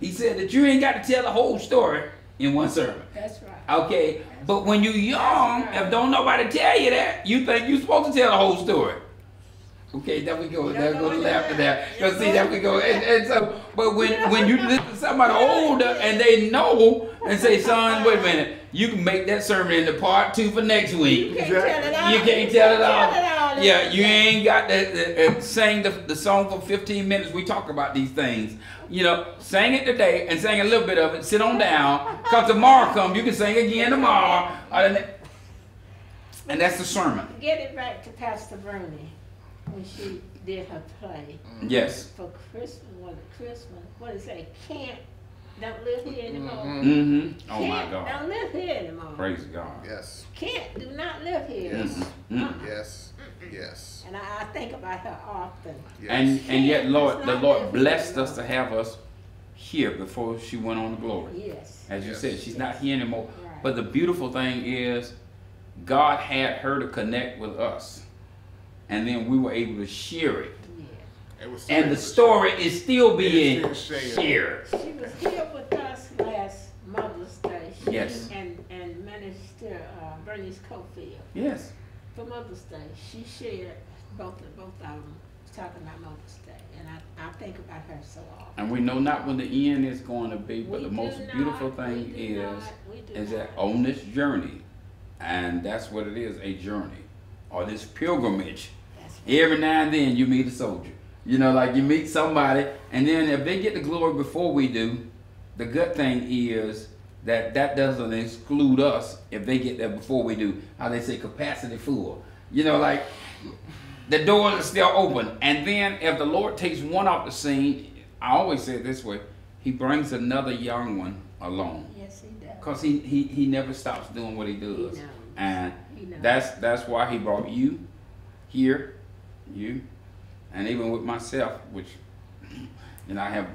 He said that you ain't got to tell the whole story in one sermon. That's right. Okay, but when you're young, if don't nobody tell you that, you think you're supposed to tell the whole story. Okay, there we go. There go the laughter there. You see, there we go. And so, but when you listen to somebody older and they know and say, son, wait a minute, you can make that sermon into part 2 for next week. You can't tell it all. You can't tell it all. Yeah, you ain't got to sing the song for 15 minutes. We talk about these things. You know, sing it today and sing a little bit of it. Sit on down. Because tomorrow comes, you can sing again tomorrow. And that's the sermon. Get it back to Pastor Bernie. When she did her play. Yes. For Christmas, what is that? Don't live here anymore. Mm-hmm. Oh my God. Don't live here anymore. Praise God. Yes. Do not live here. Yes. Mm-hmm. Yes. Yes. And I think about her often. Yes. And yet, Lord, the Lord blessed us to have us here before she went on to glory. Yes. As you said, she's not here anymore. Right. But the beautiful thing is, God had her to connect with us. And then we were able to share it. Yeah. And the story is still being shared. She was here with us last Mother's Day. Yes. And Minister Bernice Cofield. Yes. For Mother's Day, she shared both of them talking about Mother's Day. And I think about her so often. And we know not when the end is going to be, but the most beautiful thing is that on this journey, and that's what it is, a journey, or this pilgrimage. Every now and then you meet a soldier. You know, like you meet somebody, and then if they get the glory before we do, the good thing is that doesn't exclude us if they get there before we do. How they say capacity full. You know, like the doors are still open. And then if the Lord takes one off the scene, I always say it this way, he brings another young one along. Yes, he does. Because he never stops doing what he does. And that's why he brought you here. You, and even with myself, which, you know, I have,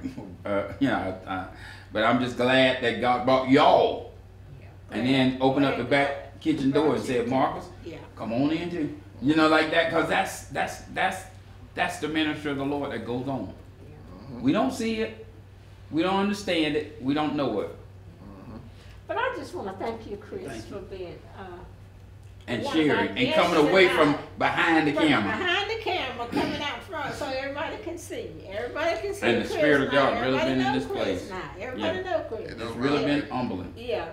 but I'm just glad that God brought y'all, and then open up the back kitchen door and said, Marcus, come on in too. You know, like that, because that's the ministry of the Lord that goes on. We don't see it, we don't understand it, we don't know it. But I just want to thank you, Chris, for being and sharing and coming away from behind the camera. Behind the camera, coming out front so everybody can see. Everybody can see. And the Spirit of God really been in this place. Everybody know Chris. It's really been humbling. Yeah,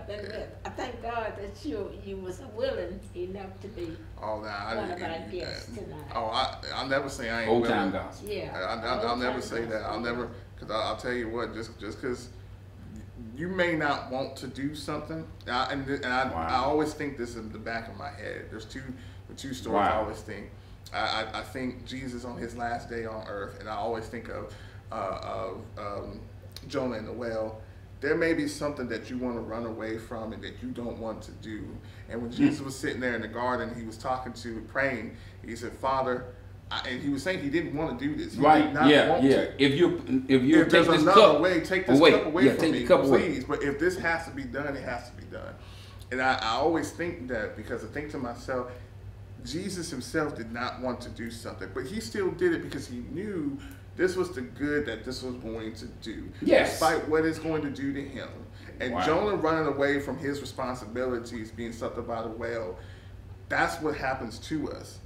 I thank God that you was willing enough to be one of our guests tonight. Oh, I'll never say I ain't Old willing. Time gospel. Yeah. I'll never say that. I'll never, because I'll tell you what, just because you may not want to do something, I always think this in the back of my head. There's two stories I always think. I think Jesus on his last day on earth, and I always think of Jonah and the whale. There may be something that you want to run away from and that you don't want to do. And when Jesus was sitting there in the garden, he was praying. He said, Father, and he was saying he didn't want to do this. He did not want to. If there's another way, take this cup away from me, please. But if this has to be done, it has to be done. And I always think that because I think to myself, Jesus himself did not want to do something, but he still did it because he knew this was the good that this was going to do, despite what it's going to do to him. And Jonah running away from his responsibilities, being sucked up by the whale, that's what happens to us.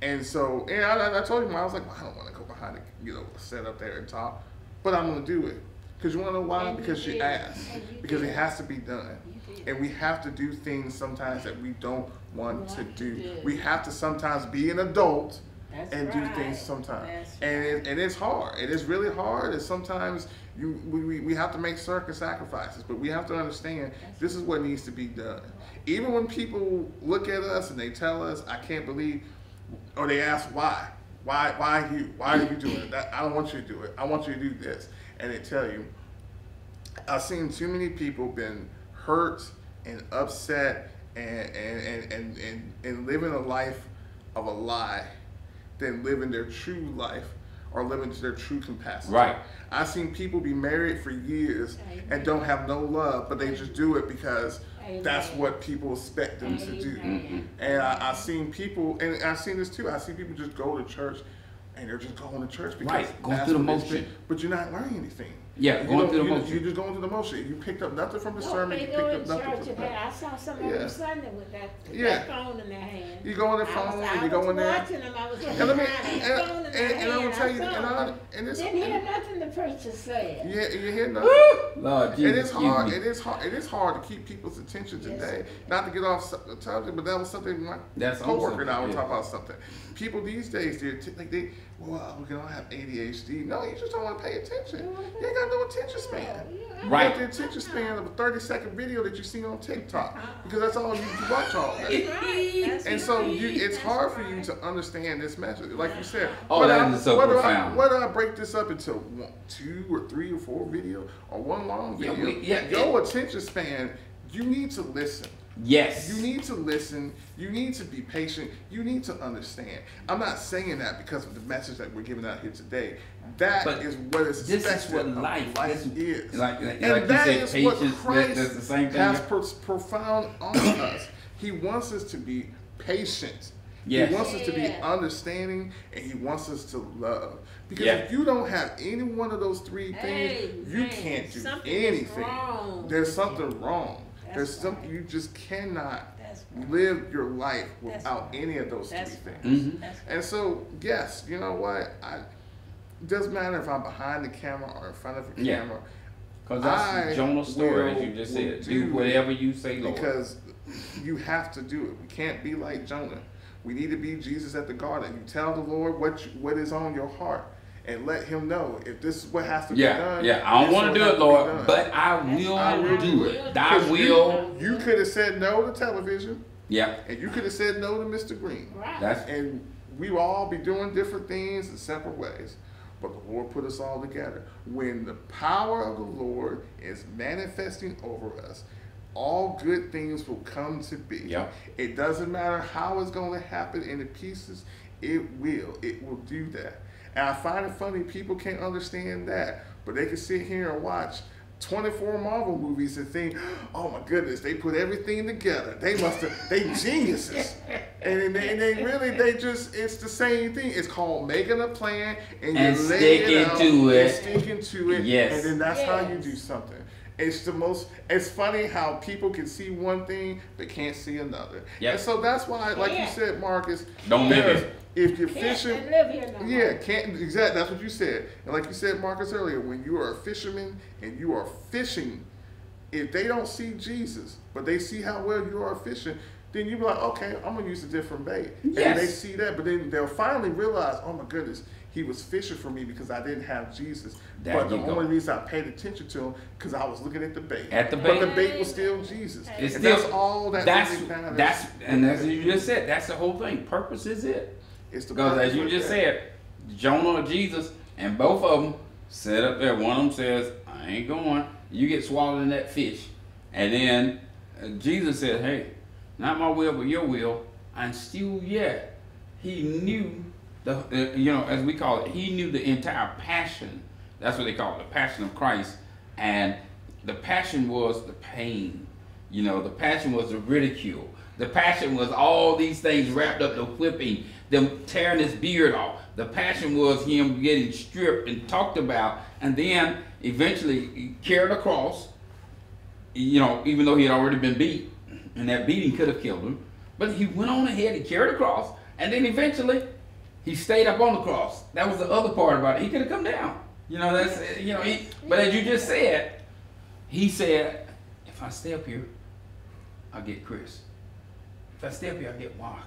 And so, and I told him, I was like, well, I don't want to go behind the, sit up there and talk, but I'm going to do it. Because you want to know why? Because she asked. Because it has to be done. And we have to do things sometimes that we don't want to do. We have to sometimes be an adult and do things sometimes. And it's hard. It is really hard. And sometimes we have to make certain sacrifices. But we have to understand this is what needs to be done. Even when people look at us and they tell us, I can't believe, or they ask why. Why you? Why are you doing it? I don't want you to do it. I want you to do this. And they tell you, I've seen too many people been hurt and upset and living a life of a lie than living their true life or living to their true capacity. Right. I've seen people be married for years and don't have no love, but they just do it because that's what people expect them to do. And I've seen people, and I've seen this too, I've seen people just go to church and they're just going to church because going through the motion. But you're not learning anything. Yeah, going through the motion. You're just going through the motion. You picked up nothing from the sermon. You picked up nothing from that. I saw some of them Sunday with that phone in their hand. You go on their phone and you go in there. Watching them. I was looking and I will tell you, and it's, didn't hear nothing the preacher said. Yeah, you hear nothing. Lord Jesus, it is hard. It is hard. It is hard to keep people's attention today. Not to get off the topic, but that was something my coworker and I were talking about something. People these days, well, we can all have ADHD. No, you just don't want to pay attention. You ain't got no attention span. You got the attention span of a 30-second video that you see on TikTok because that's all you watch all day. And so it's hard for you to understand this message. Like you said, that is so profound. Whether I break this up into 2 or 3 or 4 videos or one long video, your attention span, you need to listen. Yes. You need to listen. You need to be patient. You need to understand. I'm not saying that because of the message that we're giving out here today. That is what is expected. This is what life is. Like and that is what Christ that's the same thing has profound on us. He wants us to be patient. Yes. He wants us to be understanding, and he wants us to love. Because if you don't have any one of those 3 things, you can't do anything. There's something wrong. There's something you just cannot live your life without any of those 3 things. And so, yes, you know what? It doesn't matter if I'm behind the camera or in front of the camera. Because that's Jonah's story, as you just said. Do whatever you say, Lord. Because you have to do it. We can't be like Jonah. We need to be Jesus at the garden. You tell the Lord what is on your heart. And let him know if this is what has to be done. Yeah, I don't want to do it, Lord, but I will do it. Thy will. You could have said no to television. Yeah. And you could have said no to Mr. Green. Right. And we will all be doing different things in separate ways. But the Lord put us all together. When the power of the Lord is manifesting over us, all good things will come to be. Yeah. It doesn't matter how it's going to happen in the pieces. It will. It will do that. And I find it funny, people can't understand that, but they can sit here and watch 24 Marvel movies and think, oh my goodness, they put everything together. They geniuses. And they just, it's the same thing. It's called making a plan and sticking to it. Yes. And then that's how you do something. It's funny how people can see one thing, but can't see another. Yep. And so that's why, like you said, Marcus, don't live here. If you're fishing, can't exactly. That's what you said. And like you said, Marcus, earlier, when you are a fisherman and you are fishing, if they don't see Jesus, but they see how well you are fishing, then you be like, okay, I'm gonna use a different bait. Yes. And they see that, but then they'll finally realize, oh my goodness, he was fishing for me because I didn't have Jesus. But the only reason I paid attention to him because I was looking at the bait. But the bait was still Jesus. That's all that really matters. And as you just said, that's the whole thing. Purpose is it. Because as you just said, Jonah or Jesus, and both of them sit up there. One of them says, I ain't going. You get swallowed in that fish. And then Jesus said, hey, not my will, but your will. And still yet, he knew, as we call it, he knew the entire passion. That's what they call it, the passion of Christ. And the passion was the pain. You know, the passion was the ridicule. The passion was all these things wrapped up, the whipping, them tearing his beard off. The passion was him getting stripped and talked about, and then eventually he carried a cross, you know, even though he had already been beat, and that beating could have killed him. But he went on ahead, he carried a cross, and then eventually he stayed up on the cross. That was the other part about it. He could have come down. You know, that's, you know, but as you just said, he said, if I stay up here, I'll get Chris. If I stay up here, I'll get Markus.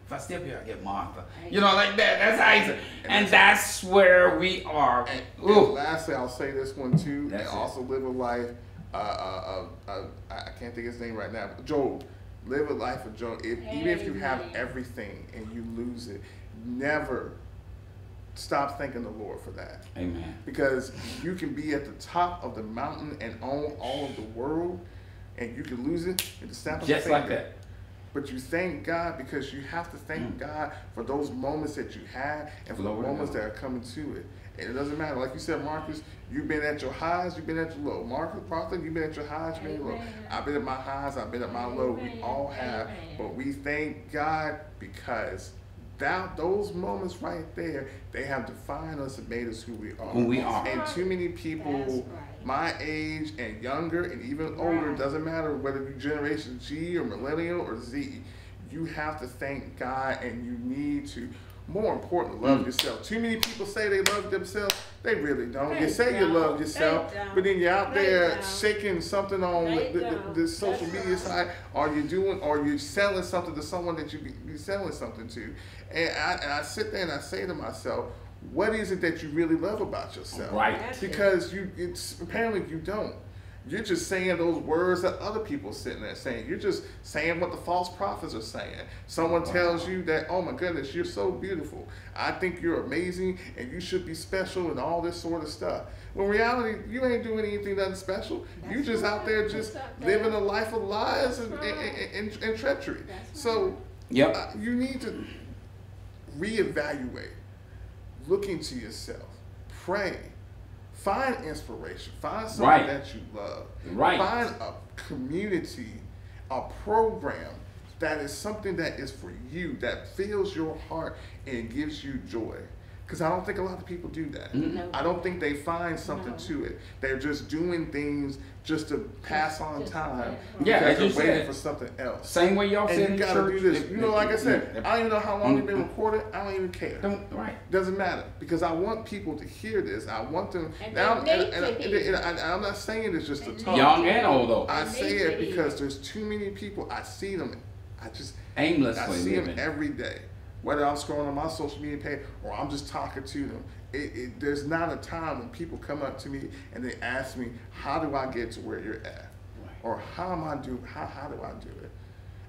If I stay up here, I'll get Martha. You know, like that. That's how he said. And that's where we are. And lastly, I'll say this one too. And also live a life. I can't think of his name right now. Job. Live a life of Job. Even if you have everything and you lose it, never stop thanking the Lord for that. Amen. Because you can be at the top of the mountain and own all of the world, and you can lose it at the snap of a finger. Just like that. But you thank God because you have to thank God for those moments that you had and for the moments that are coming to it. And it doesn't matter. Like you said, Marcus, you've been at your highs, you've been at your low. Marcus, Martha, you've been at your highs, you've been at your low. I've been at my highs, I've been at my low. We all have. But we thank God because those moments right there, they have defined us and made us who we are. Who we are. And too many people my age and younger and even older, doesn't matter whether you're Generation G or Millennial or Z, you have to thank God, and you need to, more importantly, love yourself. Too many people say they love themselves. They really don't. You say you love yourself, but then you're out there shaking something on the social media side, or you're selling something to someone that you be selling something to. And I sit there and I say to myself, what is it that you really love about yourself? Right. Because apparently you don't. You're just saying those words that other people are sitting there saying. You're just saying what the false prophets are saying. Someone tells you that, oh my goodness, you're so beautiful. I think you're amazing and you should be special and all this sort of stuff. When in reality, you ain't doing anything nothing special. You just out there just living a life of lies and treachery. So you need to reevaluate. Look into yourself. Pray. Find inspiration. Find something that you love. Find a community, a program that is something that is for you, that fills your heart and gives you joy. Because I don't think a lot of people do that. I don't think they find something to it. They're just doing things just to pass on time. Because they're waiting for something else. Same way y'all said in church. And you gotta do this. You know, like I said, I don't even know how long you've been recorded. I don't even care. Doesn't matter. Because I want people to hear this. I want them. And I'm not saying this just to talk. Young and old though. I say it because there's too many people. I see them. I aimlessly them every day. Whether I'm scrolling on my social media page or I'm just talking to them, there's not a time when people come up to me and they ask me, how do I get to where you're at? Or how do I do it?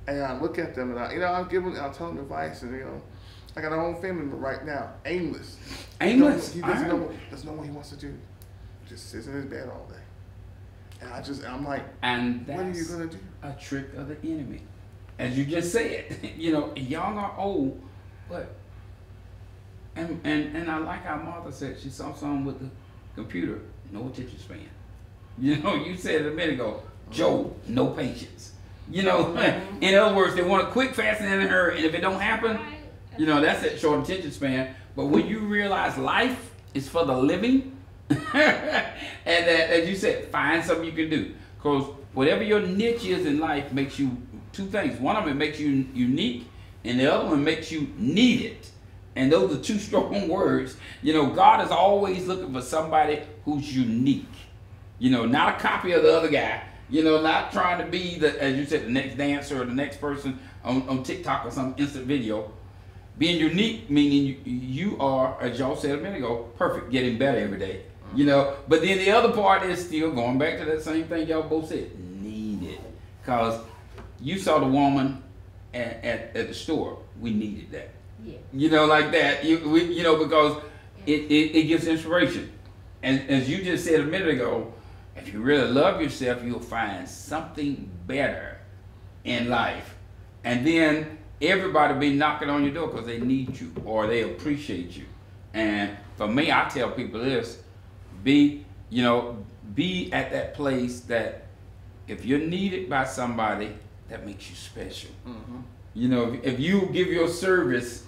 And I look at them and I'll tell them advice, and I got our own family right now, aimless. Aimless. He doesn't know what he wants to do. Just sits in his bed all day. And I'm like, and what are you gonna do? A trick of the enemy. As you just said, young or old. But and I like how Martha said she saw something with the computer, no attention span. You said it a minute ago, Job, no patience. In other words, they want a quick, fast, and in a hurry, and if it don't happen, that's that short attention span. But when you realize life is for the living, and that, as you said, find something you can do. Because whatever your niche is in life makes you two things. One of them makes you unique, and the other one makes you needed. And those are two strong words. God is always looking for somebody who's unique. Not a copy of the other guy. Not trying to be as you said, the next dancer or the next person on TikTok or some instant video. Being unique, meaning you are, as y'all said a minute ago, perfect, getting better every day. But then the other part is still going back to that same thing y'all both said, needed. Because you saw the woman at the store. We needed that. Yeah. Like that. Because it gives inspiration. And as you just said a minute ago, if you really love yourself, you'll find something better in life. And then everybody will be knocking on your door because they need you or they appreciate you. And for me, I tell people this, be at that place that if you're needed by somebody, that makes you special. You know, if you give your service,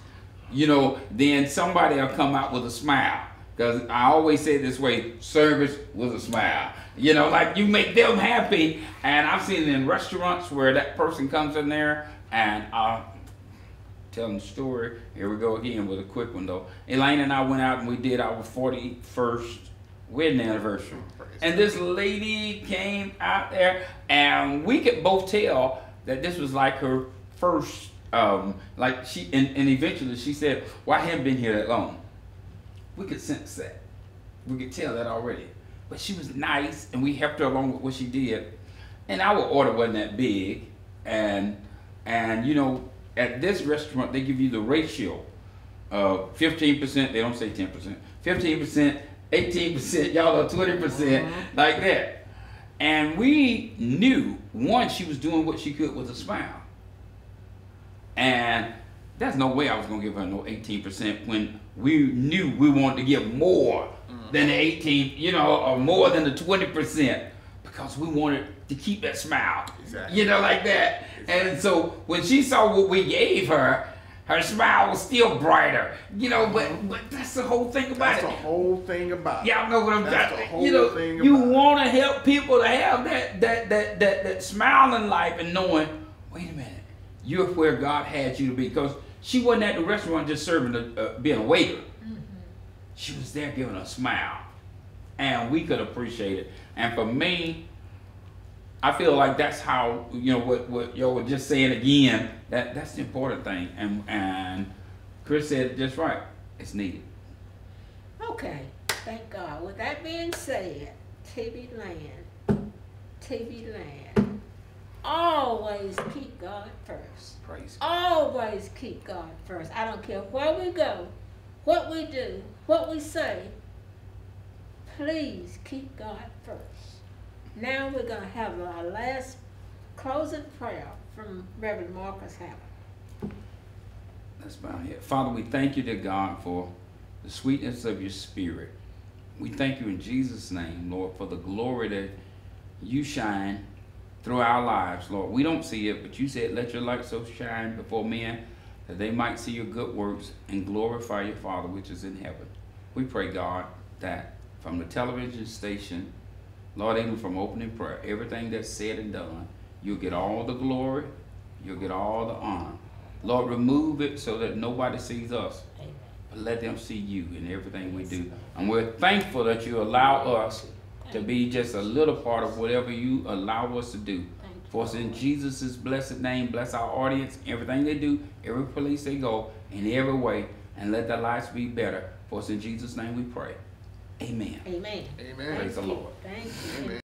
you know, then somebody will come out with a smile. Because I always say it this way, service with a smile. You know, like you make them happy. And I've seen it in restaurants where that person comes in there and telling the story. Here we go again with a quick one though. Elaine and I went out and we did our 41st wedding anniversary. And this lady came out there and we could both tell that this was like her first, like she, and eventually she said, well, I haven't been here that long. We could sense that. We could tell that already. But she was nice and we helped her along with what she did. And our order wasn't that big. And you know, at this restaurant, they give you the ratio of 15%, they don't say 10%, 15%, 18%, y'all are 20%, like that. And we knew, one, she was doing what she could with a smile. And there's no way I was gonna give her no 18% when we knew we wanted to give more than the 18, you know, or more than the 20%, because we wanted to keep that smile, you know, like that. And so when she saw what we gave her, her smile was still brighter, you know. But that's the whole thing about it. That's the whole thing about it. Y'all know what I'm talking. You know, you want to help people to have that smile in life and knowing, wait a minute, you're where God had you to be. Because she wasn't at the restaurant just serving, being a waiter. She was there giving a smile, and we could appreciate it. And for me, I feel like that's how, you know, what y'all were just saying again, that's the important thing. And Chris said just right, it's needed. Okay, thank God. With that being said, TV Land, always keep God first. Praise God. Always keep God first. I don't care where we go, what we do, what we say. Please keep God first. Now we're going to have our last closing prayer from Reverend Markus Hammond. Let's bow here. Father, we thank you, dear God, for the sweetness of your spirit. We thank you in Jesus' name, Lord, for the glory that you shine through our lives, Lord. We don't see it, but you said, let your light so shine before men that they might see your good works and glorify your Father which is in heaven. We pray, God, that from the television station, Lord, even from opening prayer, everything that's said and done, you'll get all the glory, you'll get all the honor. Lord, remove it so that nobody sees us, but let them see you in everything we do. And we're thankful that you allow us to be just a little part of whatever you allow us to do. For us in Jesus' blessed name, bless our audience, everything they do, every place they go, in every way, and let their lives be better. For us in Jesus' name we pray. Amen. Amen. Amen. Praise the Lord. Thank you. Amen.